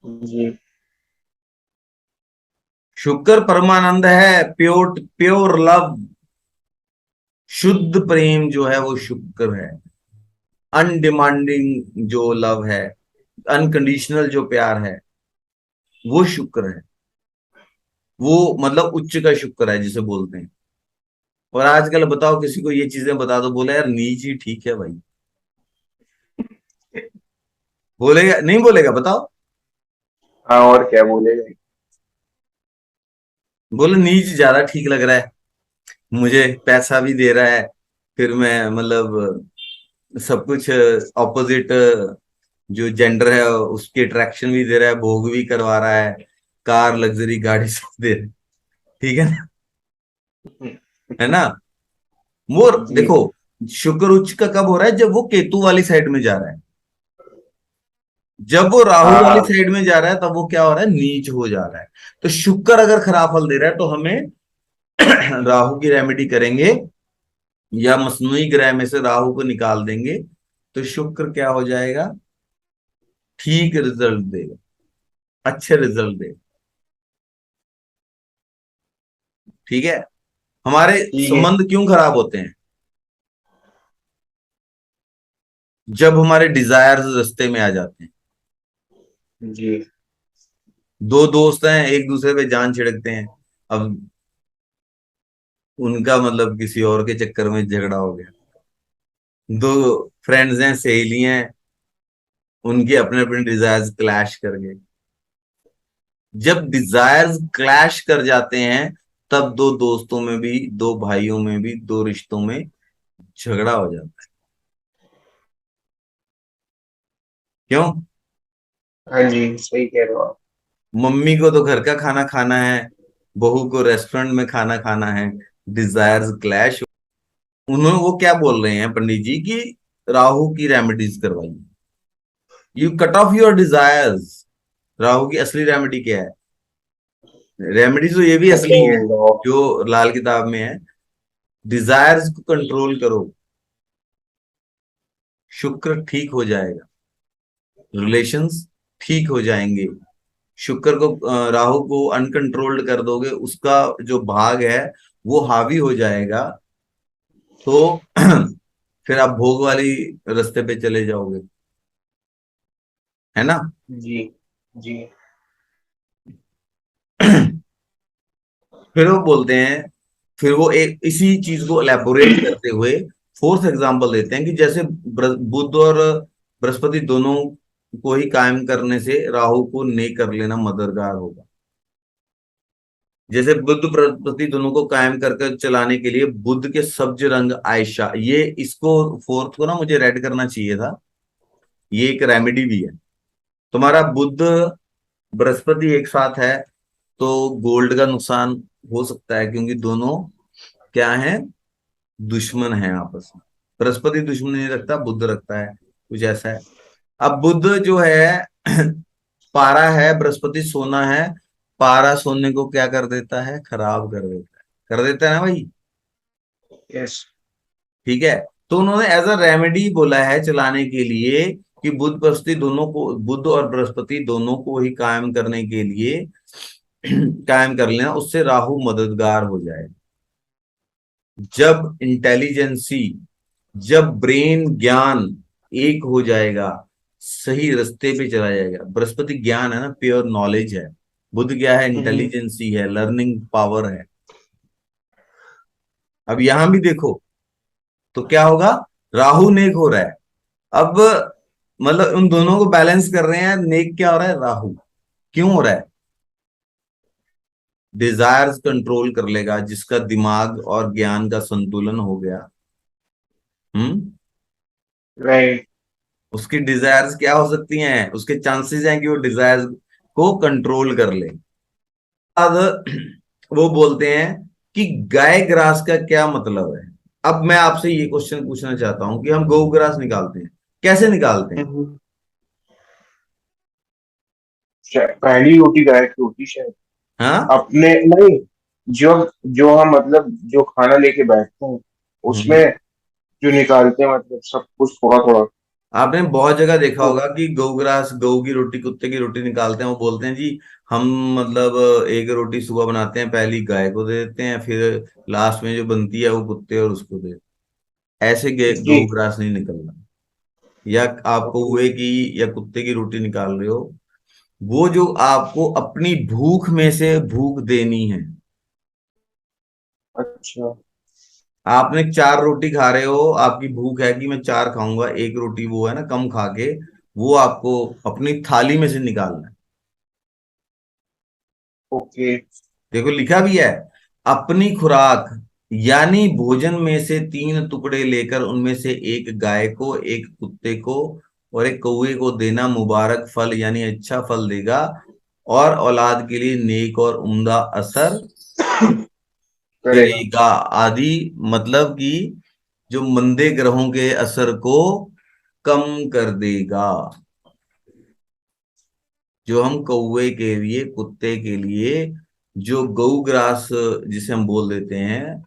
जी। शुक्र परमानंद है, प्योर प्योर लव, शुद्ध प्रेम जो है वो शुक्र है। अनडिमांडिंग जो लव है, अनकंडीशनल जो प्यार है, वो शुक्र है। वो मतलब उच्च का शुक्र है जिसे बोलते हैं। और आजकल बताओ किसी को ये चीजें बता दो, बोले यार नीच ही ठीक है भाई, बोलेगा नहीं बोलेगा बताओ। हाँ, और क्या बोलेगा। बोले नीच ज्यादा ठीक लग रहा है, मुझे पैसा भी दे रहा है, फिर मैं मतलब सब कुछ ऑपोजिट जो जेंडर है उसकी अट्रैक्शन भी दे रहा है, भोग भी करवा रहा है, कार लग्जरी गाड़ी सब दे रहा है। ठीक है ना? है ना? मोर जी। देखो, शुक्र उच्च का कब हो रहा है? जब वो केतु वाली साइड में जा रहा है। जब वो राहु वाली हाँ। साइड में जा रहा है तब वो क्या हो रहा है? नीच हो जा रहा है। तो शुक्र अगर खराब फल दे रहा है तो हमें राहु की रेमेडी करेंगे, या मसनूई ग्रह में से राहु को निकाल देंगे, तो शुक्र क्या हो जाएगा? ठीक रिजल्ट देगा, अच्छे रिजल्ट देगा। ठीक है? हमारे ठीक है। संबंध क्यों खराब होते हैं? जब हमारे डिजायर्स रास्ते में आ जाते हैं। जी। दो दोस्त हैं, एक दूसरे पे जान छिड़कते हैं, अब उनका मतलब किसी और के चक्कर में झगड़ा हो गया। दो फ्रेंड्स हैं, सहेलियां हैं, उनके अपने अपने डिजायर्स क्लैश कर गए। जब डिजायर्स क्लैश कर जाते हैं तब दो दोस्तों में भी, दो भाइयों में भी, दो रिश्तों में झगड़ा हो जाता है। क्यों? हाँ जी, सही कह रहे हो आप। मम्मी को तो घर का खाना खाना है, बहू को रेस्टोरेंट में खाना खाना है, डिजायर्स क्लैश। उन्होंने वो क्या बोल रहे हैं पंडित जी कि राहु की रेमेडीज करवाइए, you cut off your desires. Rahu की असली रेमेडी क्या है? रेमेडी तो ये भी असली है कुकिंग और। जो लाल किताब में है। डिजायर्स को कंट्रोल करो, शुक्र ठीक हो जाएगा, रिलेशंस ठीक हो जाएंगे। शुक्र को राहु को अनकंट्रोल्ड कर दोगे, उसका जो भाग है वो हावी हो जाएगा, तो फिर आप भोग वाली रास्ते पे चले जाओगे। है ना? जी। जी। फिर वो बोलते हैं, फिर वो एक इसी चीज को एलेबोरेट करते हुए फोर्थ एग्जांपल देते हैं कि जैसे बुध और बृहस्पति दोनों को ही कायम करने से राहु को नेक कर लेना मददगार होगा। जैसे बुध बृहस्पति दोनों को कायम करके चलाने के लिए बुध के सब्ज रंग आयशा, ये इसको फोर्थ को ना मुझे रेड करना चाहिए था, ये एक रेमेडी भी है। तुम्हारा बुध बृहस्पति एक साथ है तो गोल्ड का नुकसान हो सकता है, क्योंकि दोनों क्या है? दुश्मन है आपस में। बृहस्पति दुश्मन नहीं रखता, बुध रखता है, कुछ ऐसा है। अब बुध जो है पारा है, बृहस्पति सोना है। पारा सोने को क्या कर देता है? खराब कर देता है, कर देता है ना भाई? यस। ठीक है। तो उन्होंने एज अ रेमेडी बोला है चलाने के लिए कि बुध बृहस्पति दोनों को, बुध और बृहस्पति दोनों को ही कायम करने के लिए कायम कर लेना, उससे राहु मददगार हो जाए। जब इंटेलिजेंसी, जब ब्रेन ज्ञान एक हो जाएगा, सही रास्ते पे चला जाएगा। बृहस्पति ज्ञान है ना, प्योर नॉलेज है। बुध क्या है? हम्म। इंटेलिजेंसी है, लर्निंग पावर है। अब यहां भी देखो तो क्या होगा? राहु नेक हो रहा है। अब मतलब उन दोनों को बैलेंस कर रहे हैं, नेक क्या हो रहा है? राहु। क्यों हो रहा है? डिजायर्स कंट्रोल कर लेगा, जिसका दिमाग और ज्ञान का संतुलन हो गया। हम्म। राइट। उसकी डिजायर्स क्या हो सकती हैं? उसके चांसेस हैं कि वो डिजायर्स को कंट्रोल कर ले। अब वो बोलते हैं कि गाय ग्रास का क्या मतलब है। अब मैं आपसे ये क्वेश्चन पूछना चाहता हूं कि हम गौ ग्रास निकालते हैं, कैसे निकालते हैं? पहली रोटी गाय की रोटी शायद। हाँ। अपने नहीं। जो जो हम मतलब जो खाना लेके बैठते हैं उसमें हम्म। जो निकालते हैं, मतलब सब कुछ थोड़ा थोड़ा। आपने बहुत जगह देखा तो होगा कि गौ ग्रास, गऊ की रोटी, कुत्ते की रोटी निकालते हैं। वो बोलते हैं जी हम मतलब एक रोटी सुबह बनाते हैं, पहली गाय को दे देते हैं, फिर लास्ट में जो बनती है वो कुत्ते और उसको दे देते हैं। ऐसे जी। गौ ग्रास नहीं निकलना। या आप कौवे की या कुत्ते की रोटी निकाल रहे हो, वो जो आपको अपनी भूख में से भूख देनी है। अच्छा। आपने चार रोटी खा रहे हो, आपकी भूख है कि मैं चार खाऊंगा, एक रोटी वो है ना कम खा के, वो आपको अपनी थाली में से निकालना है। ओके। देखो लिखा भी है, अपनी खुराक यानी भोजन में से 3 टुकड़े लेकर उनमें से एक गाय को, एक कुत्ते को और एक कौवे को देना मुबारक फल यानी अच्छा फल देगा और औलाद के लिए नेक और उम्दा असर करेगा। करेगा आदि। मतलब कि जो मंदे ग्रहों के असर को कम कर देगा। जो हम कौवे के लिए, कुत्ते के लिए, जो गौ ग्रास जिसे हम बोल देते हैं,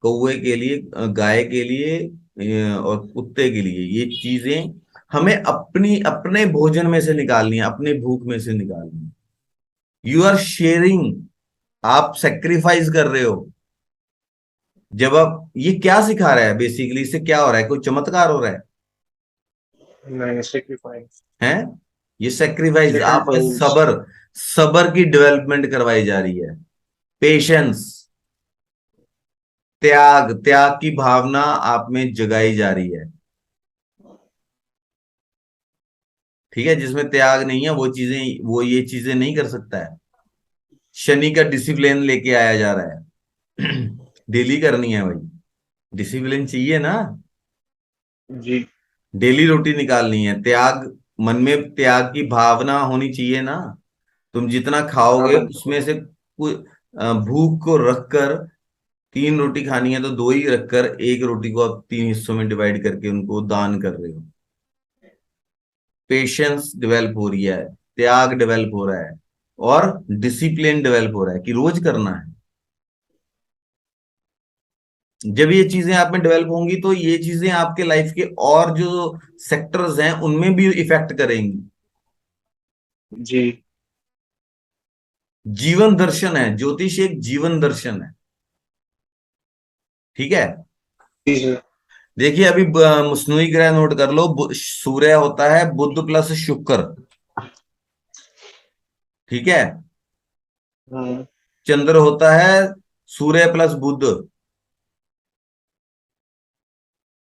कौवे के लिए, गाय के लिए, और कुत्ते के लिए, ये चीजें हमें अपनी अपने भोजन में से निकालनी है, अपने भूख में से निकालनी है। यू आर शेयरिंग, आप सेक्रीफाइस कर रहे हो। जब आप, ये क्या सिखा रहा है बेसिकली, इससे क्या हो रहा है, कोई चमत्कार हो रहा नहीं, सेक्रीफाइस। है? ये सेक्रीफाइस, आप में सेक्रीफाइस। सबर, सबर की डेवलपमेंट करवाई जा रही है। पेशेंस, त्याग, त्याग की भावना आप में जगाई जा रही है। ठीक है, जिसमें त्याग नहीं है वो चीजें, वो ये चीजें नहीं कर सकता है। शनि का डिसिप्लिन लेके आया जा रहा है। डेली करनी है भाई, डिसिप्लिन चाहिए ना। जी। डेली रोटी निकालनी है, त्याग, मन में त्याग की भावना होनी चाहिए ना। तुम जितना हाँ खाओगे बिल्कुल। उसमें से भूख को रखकर, 3 रोटी खानी है तो दो ही रखकर एक रोटी को आप 3 हिस्सों में डिवाइड करके उनको दान कर रहे हो। पेशेंस डेवलप हो रही है, त्याग डेवलप हो रहा है, और डिसिप्लिन डेवलप हो रहा है कि रोज करना है। जब ये चीजें आप में डेवलप होंगी तो ये चीजें आपके लाइफ के और जो सेक्टर्स हैं उनमें भी इफेक्ट करेंगी। जी। जीवन दर्शन है, ज्योतिष एक जीवन दर्शन है। ठीक है। जी सर। देखिए अभी मसनूई ग्रह नोट कर लो, सूर्य होता है बुध प्लस शुक्र। ठीक है। हम्म। चंद्र होता है सूर्य प्लस बुध।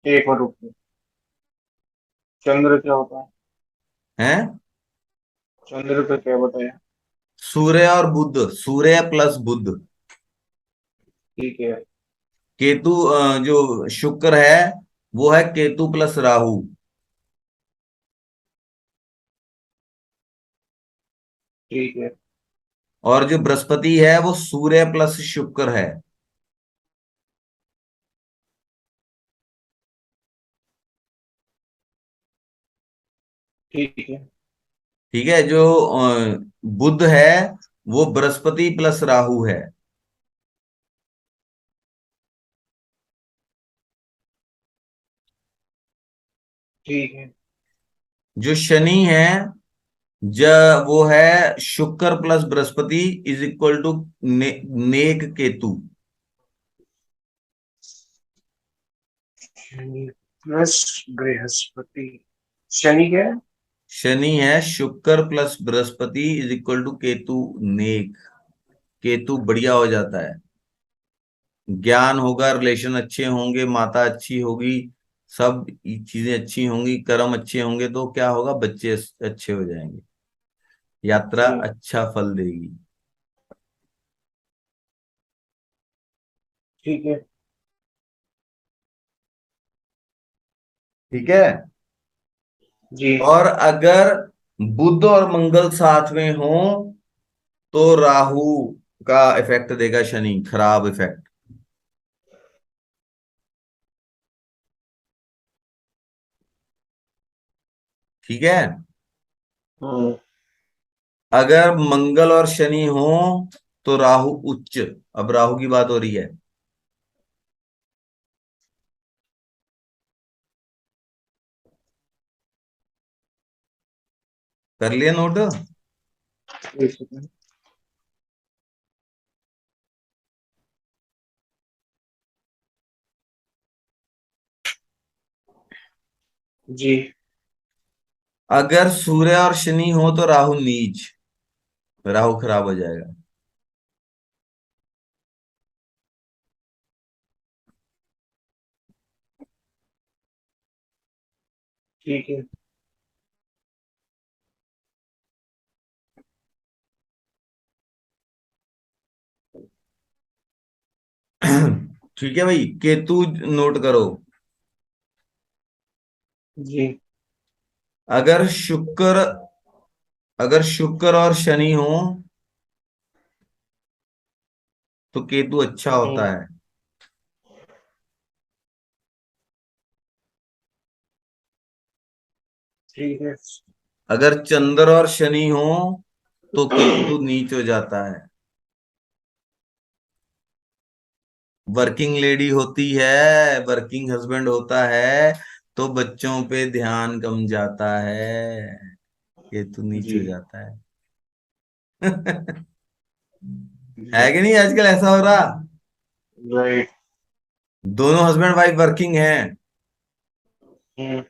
एक मिनट रुकिए। चंद्र क्या होता है? है, चंद्र का क्या बताया? सूर्य और बुध, सूर्य प्लस बुध। ठीक है। केतु, जो शुक्र है वो है केतु प्लस राहु। ठीक है। और जो बृहस्पति है वो सूर्य प्लस शुक्र है। ठीक है। ठीक है। जो बुध है वो बृहस्पति प्लस राहु है। ठीक है। जो शनि है, ज वो है Shukra plus Brihaspati is equal to नेक केतु। शनि प्लस बृहस्पति। शनि क्या है? शनि है Shukra plus Brihaspati is equal to Ketu नेक। केतु बढ़िया हो जाता है, ज्ञान होगा, रिलेशन अच्छे होंगे, माता अच्छी होगी, सब चीजें अच्छी होंगी, कर्म अच्छे होंगे तो क्या होगा, बच्चे अच्छे हो जाएंगे, यात्रा जी। अच्छा फल देगी। ठीक है। ठीक है। जी। और अगर बुध और मंगल साथ में हो तो राहु का इफेक्ट देगा शनि, खराब इफेक्ट। ठीक है। हम्म। अगर मंगल और शनि हो तो राहु उच्च। अब राहु की बात हो रही है। कर लिया नोट? एक सेकंड। जी। अगर सूर्य और शनि हो तो राहु नीच, राहु खराब हो जाएगा। ठीक है। ठीक है भाई, केतु नोट करो। जी। अगर शुक्र अगर शुक्र और शनि हो तो केतु अच्छा होता है। ठीक है। अगर चंद्र और शनि हो तो केतु नीच हो जाता है। वर्किंग लेडी होती है, वर्किंग हस्बैंड होता है तो बच्चों पे ध्यान कम जाता है, केतु नीच जी। हो जाता है। जी। है कि नहीं, आजकल ऐसा हो रहा। राइट। दोनों हस्बैंड वाइफ वर्किंग हैं। हम्म।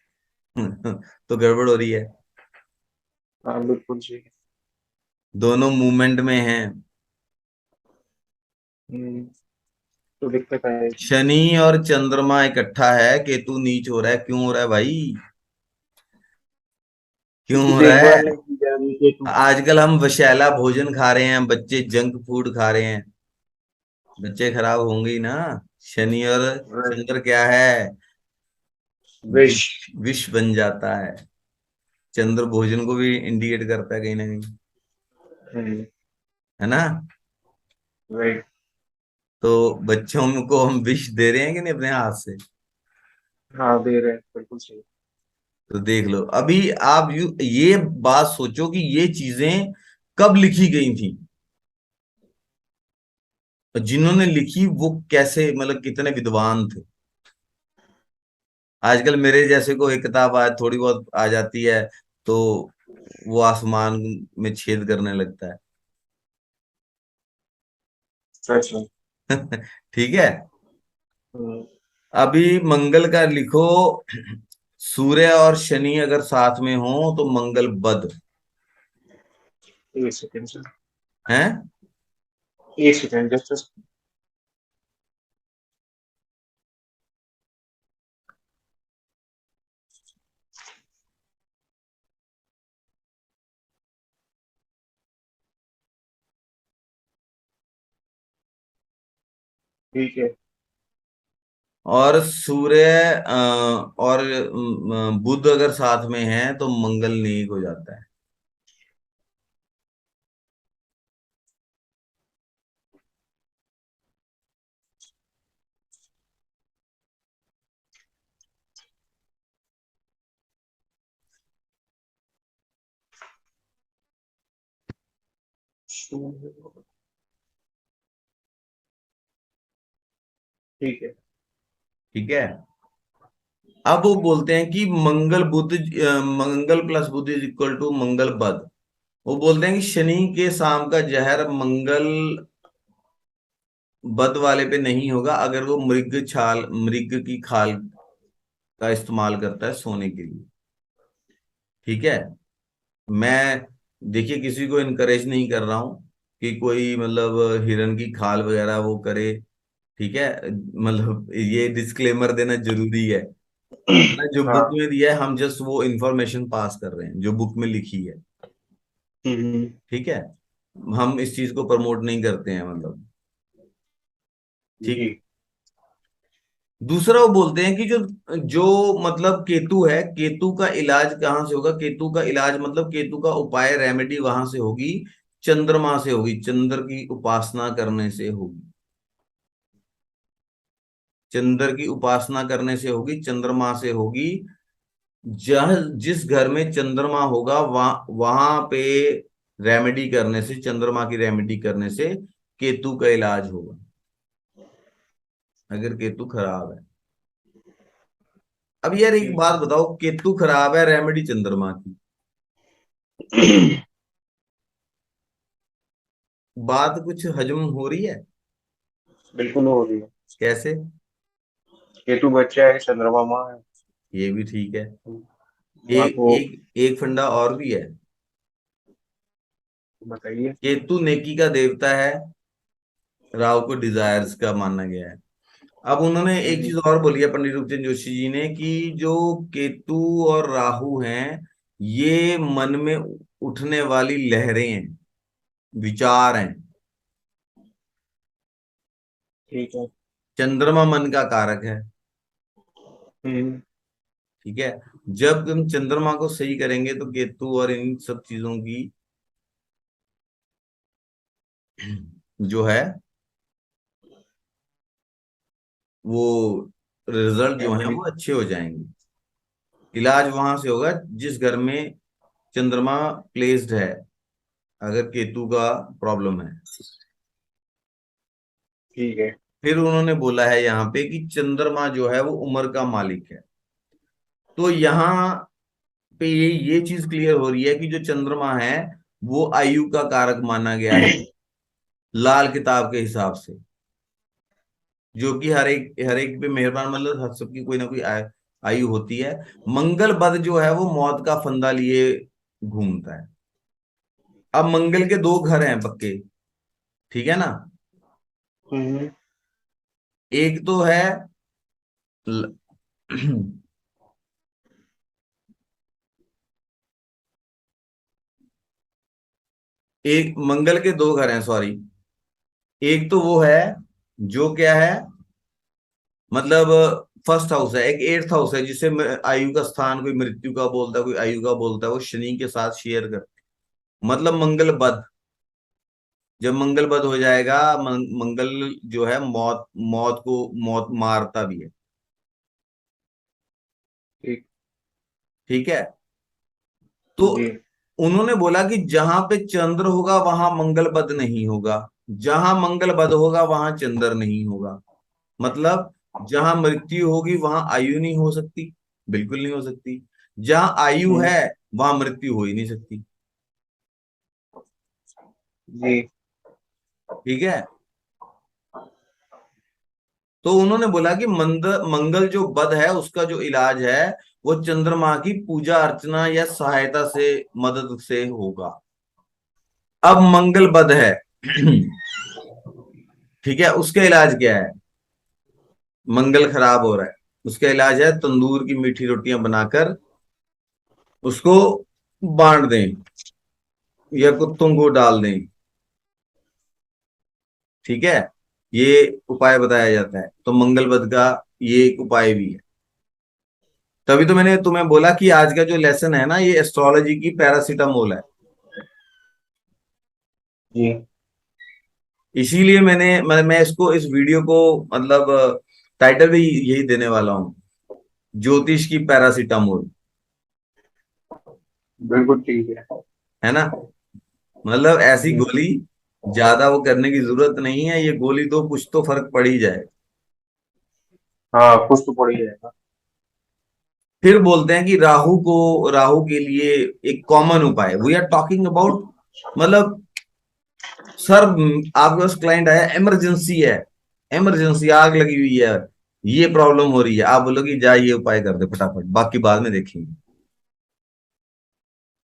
तो गड़बड़ हो रही है। हाँ बिल्कुल जी। दोनों मूवमेंट में हैं। हम्म। तो दिक्कत आएगी। शनि और चंद्रमा इकट्ठा है, केतु नीच हो रहा है। क्यों हो रहा है भाई? क्यों क्योंकि हो रहा है? देखभाल नहीं की जा रही है तो। आजकल हम विषैला भोजन खा रहे हैं, बच्चे जंक फूड खा रहे हैं, बच्चे खराब होंगे ही ना। शनि और राइट। चंद्र क्या है? विश। विष। विष बन जाता है। चंद्र भोजन को भी इंडिकेट करता है कहीं ना कहीं, हम्म। है ना। राइट। तो बच्चों को हम विष दे रहे हैं कि नहीं अपने हाथ से? हाँ दे रहे हैं बिल्कुल सही। तो देख लो अभी, आप ये बात सोचो कि ये चीजें कब लिखी गई थी, और जिन्होंने लिखी वो कैसे, मतलब कितने विद्वान थे। आजकल मेरे जैसे को एक किताब थोड़ी बहुत आ जाती है तो वो आसमान में छेद करने लगता सच में। है। ठीक है। हम्म। अभी मंगल का लिखो। सूर्य और शनि अगर साथ में हो तो मंगल बद एक सेकेंड सर। है। एक सेकेंड जस्ट। ठीक है। और सूर्य और बुध अगर साथ में है तो मंगल नीक हो जाता है। ठीक है। ठीक है। अब वो बोलते हैं कि Mangal plus Budh is equal to Mangal बद। वो बोलते हैं कि शनि के शाम का जहर मंगल बद वाले पे नहीं होगा अगर वो मृग की खाल का इस्तेमाल करता है सोने के लिए। ठीक है। मैं, देखिए, किसी को इनकरेज नहीं कर रहा हूं कि कोई मतलब हिरन की खाल वगैरह वो करे। ठीक है, मतलब ये डिस्क्लेमर देना जरूरी है ना। जो बुक हाँ। में दिया है हम जस्ट वो इंफॉर्मेशन पास कर रहे हैं जो बुक में लिखी है। हम्म। ठीक है। हम इस चीज को प्रमोट नहीं करते हैं, मतलब। जी। ठीक। दूसरा वो बोलते हैं कि जो जो मतलब केतु है, केतु का इलाज कहाँ से होगा? केतु का इलाज मतलब केतु का उपाय, रेमेडी वहां से होगी, चंद्रमा से होगी, चंद्र की उपासना करने से होगी। चंद्र की उपासना करने से होगी, चंद्रमा से होगी। जहाँ जिस घर में चंद्रमा होगा वहां वहां पे रेमेडी करने से, चंद्रमा की रेमेडी करने से केतु का इलाज होगा, अगर केतु खराब है। अब यार एक ठीक बात बताओ, केतु खराब है, रेमेडी चंद्रमा की, है। बात कुछ हजम हो रही है? बिल्कुल हो रही है। कैसे? केतु बच्चा है चंद्रमा माँ है। ये भी ठीक है। माँ एक को। एक एक फंडा और भी है। बताइए। केतु नेकी का देवता है, राहु को डिजायर्स का माना गया है। अब उन्होंने एक हम्म। चीज और बोली है, पंडित रूपचंद जोशी जी ने, कि जो केतु और राहु हैं ये मन में उठने वाली लहरें हैं, विचार हैं। ठीक है। चंद्रमा मन का कारक है। हम्म। ठीक है। जब हम चंद्रमा को सही करेंगे तो केतु और इन सब चीजों की जो है वो रिजल्ट जो है फैमिली। वो अच्छे हो जाएंगे। इलाज वहां से होगा जिस घर में चंद्रमा प्लेस्ड है, अगर केतु का प्रॉब्लम है। ठीक है। फिर उन्होंने बोला है यहाँ पे कि चंद्रमा जो है वो उम्र का मालिक है। तो यहाँ पे ये चीज क्लियर हो रही है कि जो चंद्रमा है वो आयु का कारक माना गया है लाल किताब के हिसाब से, जो कि हर एक पे मेहरबान, मतलब हर सबकी कोई ना कोई आयु होती है। मंगल बद जो है वो मौत का फंदा लिए घूमता है। अब मंगल के दो घर हैं पक्के, ठीक है ना। हम्म। एक तो है ल- एक मंगल के दो घर हैं, सॉरी। एक तो वो है जो क्या है, मतलब फर्स्ट हाउस है, एक एट्थ हाउस है, जिसे आयु का स्थान कोई मृत्यु का बोलता है, कोई आयु का बोलता है, वो शनि के साथ शेयर कर, मतलब मंगल बद। जब मंगल बद हो जाएगा, मंगल जो है मौत मौत को मौत मारता भी है। ठीक। ठीक है। तो जी। उन्होंने बोला कि जहां पे चंद्र होगा वहां मंगल बद नहीं होगा, जहां मंगल बद होगा वहां चंद्र नहीं होगा। मतलब जहां मृत्यु होगी वहां आयु नहीं हो सकती, बिल्कुल नहीं हो सकती। जहां आयु हम्म। है वहां मृत्यु हो ही नहीं सकती। जी। ठीक है। तो उन्होंने बोला कि मंगल जो बद है उसका जो इलाज है वो चंद्रमा की पूजा अर्चना या सहायता से, मदद से होगा। अब मंगल बद है ठीक है, उसका इलाज क्या है। मंगल खराब हो रहा है, उसका इलाज है तंदूर की मीठी रोटियां बनाकर उसको बांट दें या कुत्तों को डाल दें। ठीक है। ये उपाय बताया जाता है, तो मंगल बद का ये एक उपाय भी है। तभी तो मैंने तुम्हें बोला कि आज का जो लेसन है ना ये एस्ट्रोलॉजी की पैरासीटामोल है। जी। इसीलिए मैं इसको, इस वीडियो को, मतलब टाइटल भी यही देने वाला हूँ, ज्योतिष की पैरासीटामोल। बिल्कुल ठीक है। है ना। मतलब ऐसी जी। गोली ज्यादा वो करने की जरूरत नहीं है, ये गोली दो कुछ तो फर्क पड़ ही जाए। हाँ, कुछ तो पड़ ही जाएगा। फिर बोलते हैं कि राहु के लिए एक कॉमन उपाय, वी आर टॉकिंग अबाउट, मतलब सर आपके पास क्लाइंट आया, इमरजेंसी है, इमरजेंसी आग लगी हुई है, ये प्रॉब्लम हो रही है, आप बोलोगे जा ये उपाय कर दे फटाफट, बाकी बाद में देखेंगे।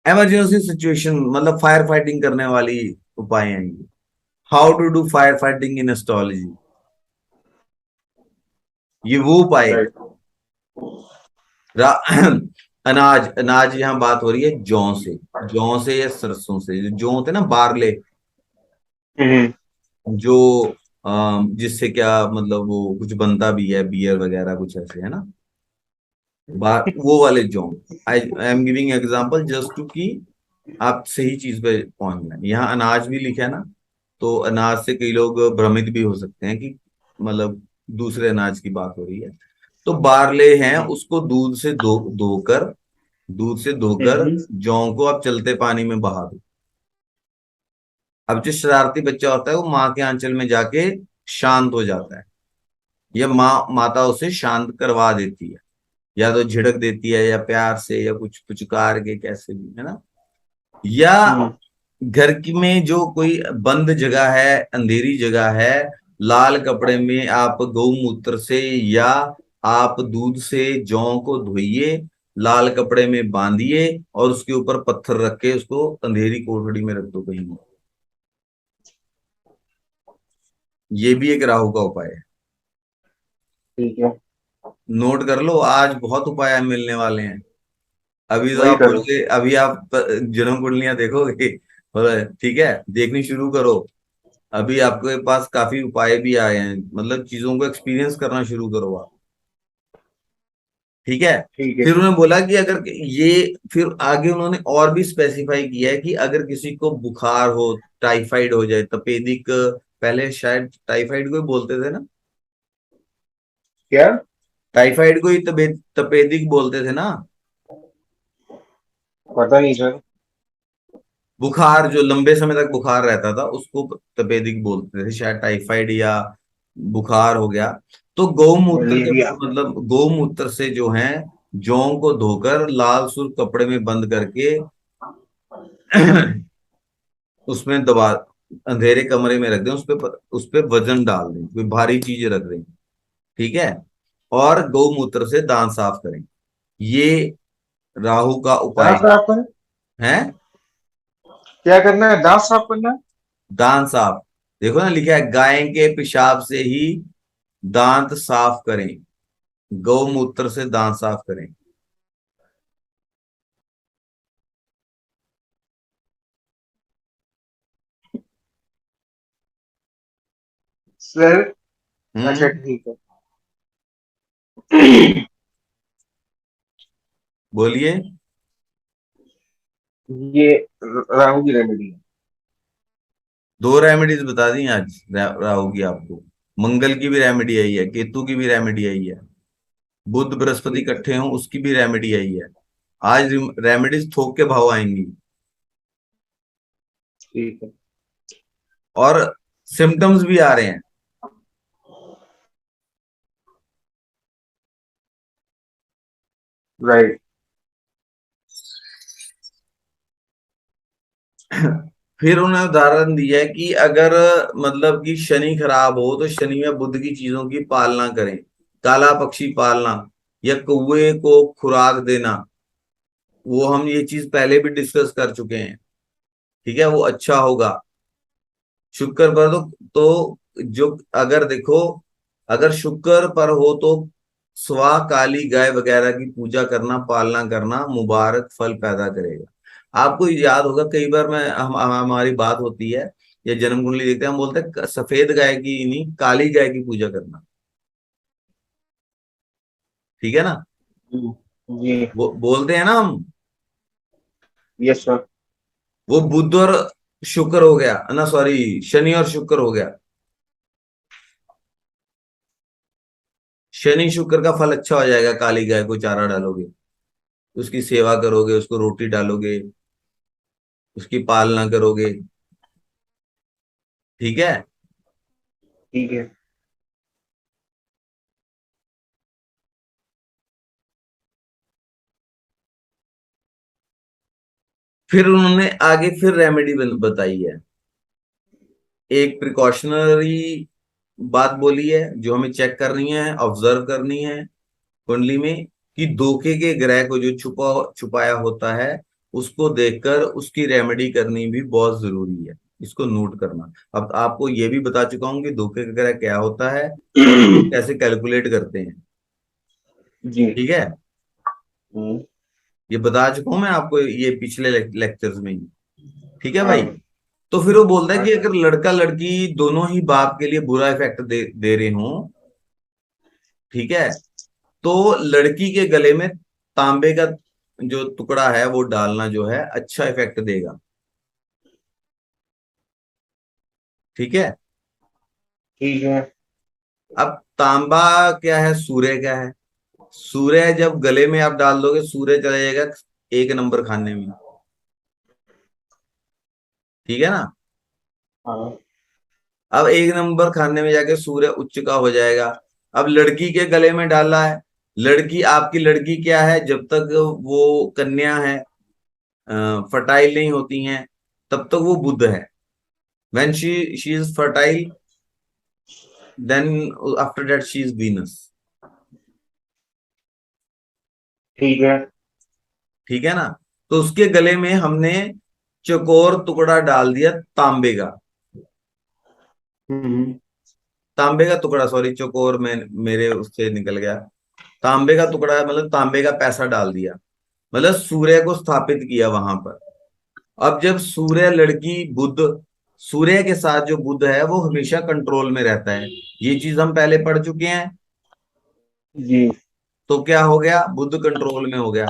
इमरजेंसी सिचुएशन मतलब फायर फाइटिंग करने वाली उपाय हैं ये। How to do fire fighting in astrology, ये वो उपाय है। राइट। रा- अनाज अनाज यहाँ बात हो रही है जौ से, जौ से या सरसों से, जो जौ होते हैं ना बारले, हम्म। जो जिससे क्या मतलब वो कुछ बनता भी है, बियर वगैरह कुछ ऐसे, है ना। वो वाले जौ। I am giving example just to कि आप सही चीज पे पहुंच जाए। यहाँ अनाज भी लिखा है ना, तो अनाज से कई लोग भ्रमित भी हो सकते हैं कि मतलब दूसरे अनाज की बात हो रही है। तो बारले हैं, उसको दूध से धोकर हम्म। जौ को आप चलते पानी में बहा दो। अब जो शरारती बच्चा होता है वो माँ के आंचल में जाके शांत हो जाता है, या माता उसे शांत करवा देती है, या तो झिड़क देती है या प्यार से या कुछ पुचकार के कैसे भी, है ना। या हम्म। घर की में जो कोई बंद जगह है, अंधेरी जगह है, लाल कपड़े में आप गौमूत्र से या आप दूध से जौ को धोइए, लाल कपड़े में बांधिए और उसके ऊपर पत्थर रख के उसको अंधेरी कोठरी में रख दो कहीं। ये भी एक राहु का उपाय है। ठीक है। नोट कर लो, आज बहुत उपाय मिलने वाले हैं। अभी तो वही आप करो। अभी आप जन्म कुंडलियां देखोगे, और ठीक है देखनी शुरू करो। अभी आपके पास काफी उपाय भी आए हैं, मतलब चीजों को एक्सपीरियंस करना शुरू करो आप। ठीक है। ठीक है। फिर उन्होंने बोला कि अगर ये, फिर आगे उन्होंने और भी स्पेसिफाई किया है कि अगर किसी को बुखार हो, टाइफाइड हो जाए, तपेदिक, पहले शायद टाइफाइड को ही बोलते थे ना, क्या? टाइफाइड को ही तपेदिक बोलते थे ना। पता नहीं सर। बुखार जो लंबे समय तक बुखार रहता था उसको तपेदिक बोलते थे, शायद टाइफाइड या बुखार हो गया। तो गौमूत्र के, मलेरिया। मतलब गौमूत्र से जो है, जौ को धोकर लाल सुर्ख कपड़े में बंद करके उसमें दबा, अंधेरे कमरे में रख दें, उस पे वजन डाल दें, कोई भारी चीज रख दें। ठीक है। और गौमूत्र से दांत साफ करें। ये राहु का उपाय दांत साफ करें? है। क्या करना है, दांत साफ करना है? दांत साफ, देखो ना लिखा है, गाय के पेशाब से ही दांत साफ करें, गौमूत्र से दांत साफ करें। सर। अच्छा हम्म। ठीक है। बोलिए। ये राहु की रेमेडी है। दो रेमेडीज बता दी आज राहु की आपको। मंगल की भी रेमेडी आई है, केतु की भी रेमेडी आई है, बुध बृहस्पति ठीक है। इकट्ठे हों उसकी भी रेमेडी आई है। आज रेमेडीज थोक के भाव आएंगी। ठीक है। और सिम्टम्स भी आ रहे हैं। राइट। फिर उन्होंने उदाहरण दिया है कि अगर, मतलब कि शनि खराब हो तो शनि में बुध की चीजों की पालना करें, काला पक्षी पालना या कौवे को खुराक देना। वो हम ये चीज पहले भी डिस्कस कर चुके हैं। ठीक है, वो अच्छा होगा। शुक्र पर तो जो, अगर देखो, अगर शुक्र पर हो तो स्वा काली गाय वगैरह की पूजा करना, पालना करना मुबारक फल पैदा करेगा। आपको याद होगा कई बार मैं हमारी बात होती है या जन्म कुंडली देखते हैं, हम बोलते हैं सफेद गाय की नहीं, काली गाय की पूजा करना। ठीक है ना। जी। बोलते हैं ना हम। Yes sir. वो बुध और शुक्र हो गया ना, सॉरी, शनि और शुक्र हो गया। शनि शुक्र का फल अच्छा हो जाएगा, काली गाय को चारा डालोगे, उसकी सेवा करोगे, उसको रोटी डालोगे, उसकी पालना करोगे। ठीक है। ठीक है। फिर उन्होंने आगे फिर रेमेडी बताई है। एक प्रिकॉशनरी बात बोली है जो हमें चेक करनी है, ऑब्जर्व करनी है कुंडली में, कि धोखे के ग्रह को जो छुपाया होता है उसको देखकर उसकी रेमेडी करनी भी बहुत जरूरी है। इसको नोट करना। अब आपको ये भी बता चुका हूं कि धोखे का ग्रह क्या होता है और उसको कैसे कैलकुलेट करते हैं। जी। ठीक है। हम्म। ये बता चुका हूं मैं आपको ये पिछले लेक्चर्स में ही। ठीक है भाई। हाँ। तो फिर वो बोलता है हाँ कि सर। अगर लड़का लड़की दोनों ही बाप के लिए बुरा इफेक्ट दे रहे हों, ठीक है, तो लड़की के गले में तांबे का जो टुकड़ा है वो डालना जो है अच्छा इफेक्ट देगा। ठीक है। ठीक है। अब तांबा क्या है, सूर्य क्या है, सूर्य जब गले में आप डाल दोगे, सूर्य चला जाएगा एक नंबर खाने में। ठीक है ना। हाँ। अब एक नंबर खाने में जाके सूर्य उच्च का हो जाएगा। अब लड़की के गले में डाला है, लड़की, आपकी लड़की क्या है, जब तक वो कन्या है, फर्टाइल नहीं होती हैं, तब तक वो बुध है। When she is fertile, then after that she is Venus. ठीक है। ठीक है ना। तो उसके गले में हमने चौकोर टुकड़ा डाल दिया तांबे का, हम्म। तांबे का टुकड़ा, सॉरी, चौकोर में मेरे उससे निकल गया। तांबे का टुकड़ा मतलब तांबे का पैसा डाल दिया, मतलब सूर्य को स्थापित किया वहां पर। अब जब सूर्य, लड़की, बुध सूर्य के साथ जो बुध है वो हमेशा कंट्रोल में रहता है, ये चीज हम पहले पढ़ चुके हैं। जी। तो क्या हो गया, बुध कंट्रोल में हो गया।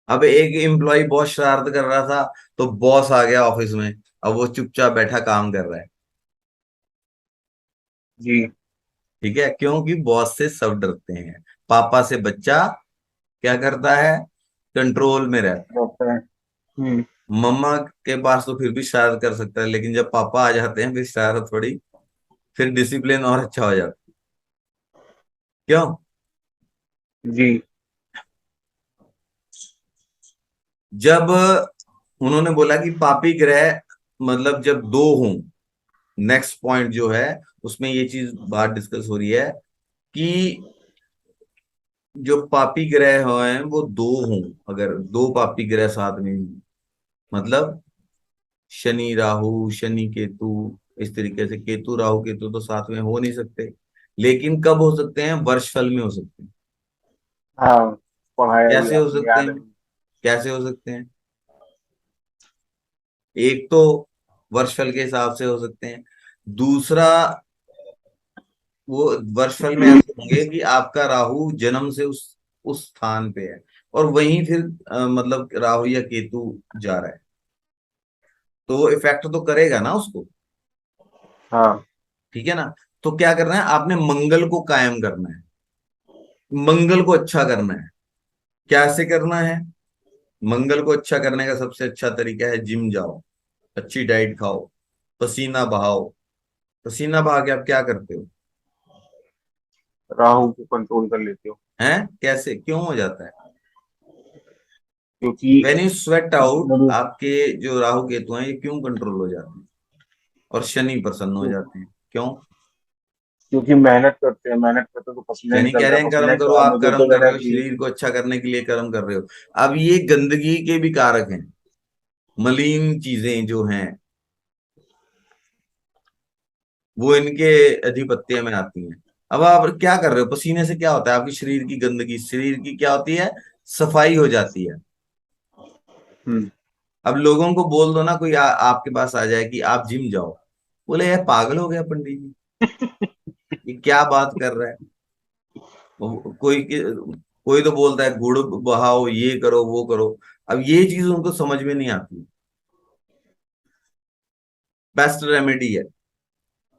अब एक एम्प्लॉय बहुत शरारत कर रहा था, तो बॉस आ गया ऑफिस में, अब वो चुपचाप बैठा काम कर रहा है। जी। ठीक है, क्योंकि बॉस से सब डरते हैं। पापा से बच्चा क्या करता है, कंट्रोल में रहता है। डॉक्टर। हम्म। मम्मा के पास तो फिर भी शरारत कर सकता है, लेकिन जब पापा आ जाते हैं फिर शरारत थोड़ी, फिर डिसिप्लिन और अच्छा हो जाता है। क्यों? जी। जब उन्होंने बोला कि पापी ग्रह, मतलब जब दो हों, नेक्स्ट पॉइंट जो है उसमें ये चीज बात डिस्कस हो रही है कि जो पापी ग्रह हैं वो दो हों, अगर दो पापी ग्रह साथ में हों, मतलब शनि राहु, शनि केतु, इस तरीके से केतु राहु केतु तो साथ में हो नहीं सकते, लेकिन कब हो सकते हैं, वर्षफल में हो सकते हैं। हाँ, पढ़ाया भी कैसे हो आपने, सकते याद हैं? है मुझे। कैसे हो सकते हैं? एक तो वर्षफल के हिसाब से हो सकते हैं, दूसरा वो वर्षफल में ऐसे होंगे कि आपका राहु जन्म से उस स्थान पे है, और वहीं फिर मतलब राहु या केतु जा रहा है, तो वो इफेक्ट तो करेगा ना उसको। हाँ। ठीक है ना? तो क्या करना है, आपने मंगल को कायम करना है, मंगल को अच्छा करना है। कैसे करना है? मंगल को अच्छा करने का सबसे अच्छा तरीका है जिम जाओ, अच्छी डाइट खाओ, पसीना बहाओ। पसीना बहा के आप क्या करते हो? राहु को कंट्रोल कर लेते हो। हैं, कैसे, क्यों हो जाता है? क्योंकि वेन यू स्वेट आउट, मेरे आपके जो राहु केतु हैं ये क्यों कंट्रोल हो जाते हैं, और शनि प्रसन्न हो जाते हैं, क्यों? क्योंकि मेहनत करते हैं, मेहनत करते हैं तो पसीना शनि कह निकलता रहे है, हैं पसीना कर्म के करो, बाद आप कर्म नेगेटिव कर रहे हो, एनर्जी। शरीर को अच्छा करने के लिए कर्म कर रहे हो। अब ये गंदगी के भी कारक हैं, मलिन चीजें जो हैं वो इनके अधिपत्य में आती हैं। अब आप क्या कर रहे हो, पसीने से क्या होता है, आपकी शरीर की गंदगी, शरीर की क्या होती है, सफाई हो जाती है। हम्म। अब अब लोगों को बोल दो ना, कोई आपके पास आ जाए कि आप जिम जाओ, बोले यार पागल हो गया पंडित जी, ये क्या बात कर रहा है। कोई तो बोलता है गुड़ बहाओ, ये करो वो करो। अब ये चीज उनको समझ में नहीं आती। बेस्ट रेमेडी है,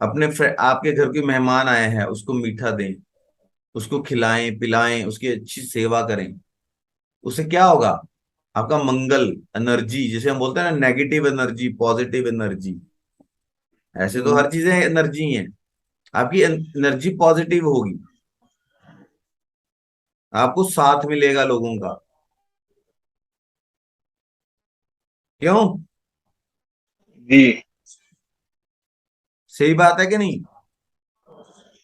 आपके घर के मेहमान आए हैं उसको मीठा दें, उसको खिलाएं पिलाएं, उसकी अच्छी सेवा करें। उससे क्या होगा, आपका मंगल, एनर्जी, जिसे हम बोलते हैं ना, नेगेटिव एनर्जी पॉजिटिव एनर्जी, ऐसे तो हम्म। हर चीजें एनर्जी हैं, आपकी एनर्जी पॉजिटिव होगी, आपको साथ मिलेगा लोगों का। क्यों? जी। सही बात है कि नहीं?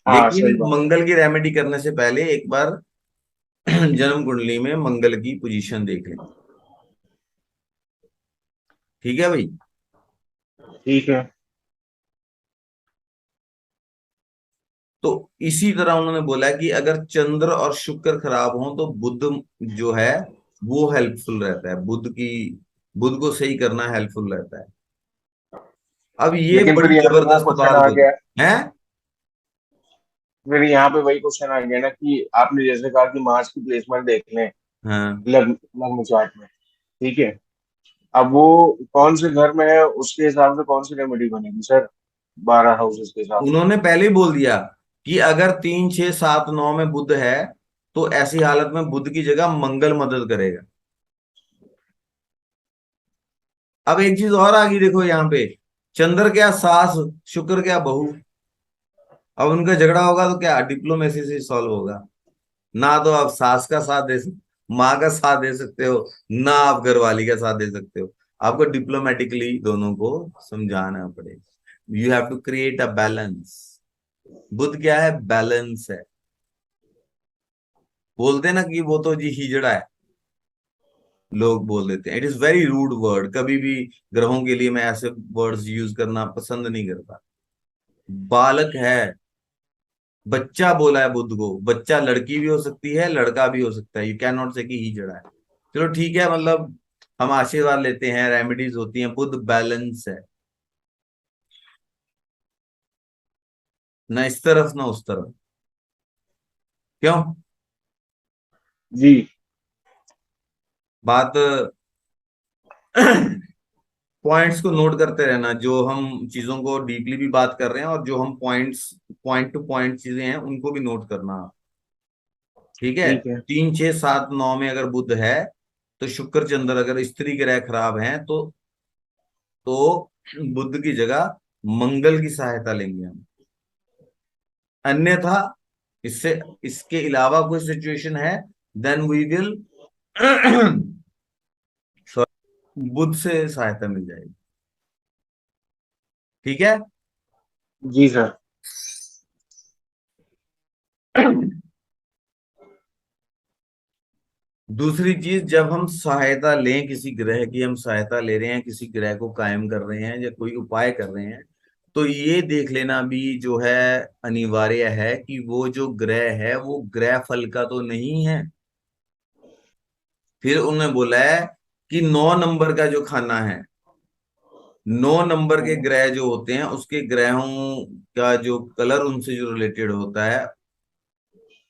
हाँ, लेकिन सही बात। मंगल की रेमेडी करने से पहले एक बार जन्म कुंडली में मंगल की पोजीशन देख लें। ठीक है भाई? ठीक है। तो इसी तरह उन्होंने बोला कि अगर चंद्र और शुक्र खराब हो तो बुध जो है वो हेल्पफुल रहता है, बुध को सही करना हेल्पफुल रहता है। अब ये लेकिन फिर बड़ी यहाँ पे वो जबरदस्त क्वेश्चन बात आ बोली गया। है। फिर यहाँ पे वही क्वेश्चन आ गया ना कि आपने जैसे कहा कि मार्स की प्लेसमेंट देख लें हाँ, लग्न लग्न चार्ट में। ठीक है। अब वो कौन से घर में है उसके हिसाब से कौन सी रेमेडी बनेगी सर, 12 हाउसेस के हिसाब से। उन्होंने पहले ही बोल दिया कि अगर 3 6 7 9 में बुध है तो ऐसी हालत में बुध की जगह मंगल मदद करेगा। अब एक चीज और आ गई देखो यहाँ पे, चंद्र क्या सास, शुक्र क्या बहू। अब उनका झगड़ा होगा तो क्या डिप्लोमेसी से सॉल्व होगा? ना तो आप सास का साथ दे सकते, माँ का साथ दे सकते हो, ना आप घरवाली का साथ दे सकते हो। आपको डिप्लोमेटिकली दोनों को समझाना पड़ेगा। You have to create a balance. बुद्ध क्या है, बैलेंस है। बोलते हैं ना कि वो तो जी हिजड़ा है, लोग बोल देते हैं, it is very rude word, कभी भी ग्रहों के लिए मैं ऐसे वर्ड्स यूज करना पसंद नहीं करता। बालक है, बच्चा बोला है बुद्ध को, बच्चा लड़की भी हो सकती है लड़का भी हो सकता है, यू कैन नॉट से कि हिजड़ा है। चलो ठीक है, मतलब हम आशीर्वाद लेते हैं, रेमेडीज होती हैं, बुध बैलेंस है, ना इस तरफ ना उस तरफ। क्यों? जी। बात पॉइंट्स को नोट करते रहना, जो हम चीजों को डीपली भी बात कर रहे हैं और जो हम पॉइंट्स, पॉइंट टू पॉइंट चीजें हैं उनको भी नोट करना। ठीक है। ठीक है। 3 6 7 9 में अगर बुध है तो शुक्र चंद्र अगर स्त्री ग्रह खराब हैं तो बुध की जगह मंगल की सहायता लेंगे हम। अन्यथा इससे, इसके अलावा कोई सिचुएशन है, देन वी विल बुध से सहायता मिल जाएगी। ठीक है। जी सर। दूसरी चीज, जब हम सहायता लें किसी ग्रह की, हम सहायता ले रहे हैं किसी ग्रह को कायम कर रहे हैं या कोई उपाय कर रहे हैं, तो ये देख लेना भी जो है अनिवार्य है कि वो जो ग्रह है वो ग्रह फल का तो नहीं है। फिर उन्होंने बोला है कि 9 नंबर का जो खाना है, 9 नंबर के ग्रह जो होते हैं उसके ग्रहों का जो कलर उनसे जो रिलेटेड होता है,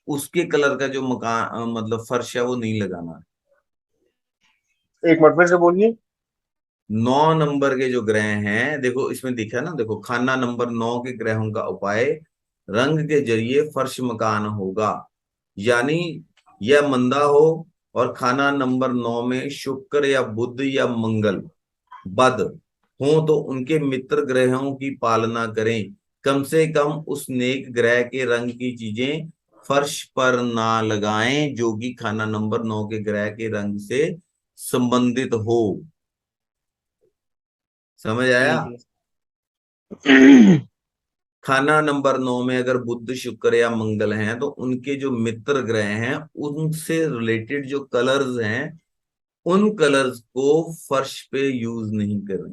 उसके कलर का जो मकान मतलब फर्श है वो नहीं लगाना। एक मिनट फिर से बोलिए। 9 नंबर के जो ग्रह हैं, देखो इसमें दिखा है ना, देखो खाना नंबर 9 के ग्रहों का उपाय रंग के जरिए फर्श मकान होगा। यानी यह मंदा हो और खाना नंबर 9 में शुक्र या बुध या मंगल बद हो तो उनके मित्र ग्रहों की पालना करें। कम से कम उस नेक ग्रह के रंग की चीजें फर्श पर ना लगाएं जो कि खाना नंबर 9 के ग्रह के रंग से संबंधित हो। समझ आया? ठीक है। खाना नंबर 9 में अगर बुध शुक्र या मंगल हैं तो उनके जो मित्र ग्रह हैं उनसे रिलेटेड जो कलर्स हैं उन कलर्स को फर्श पे यूज नहीं करें।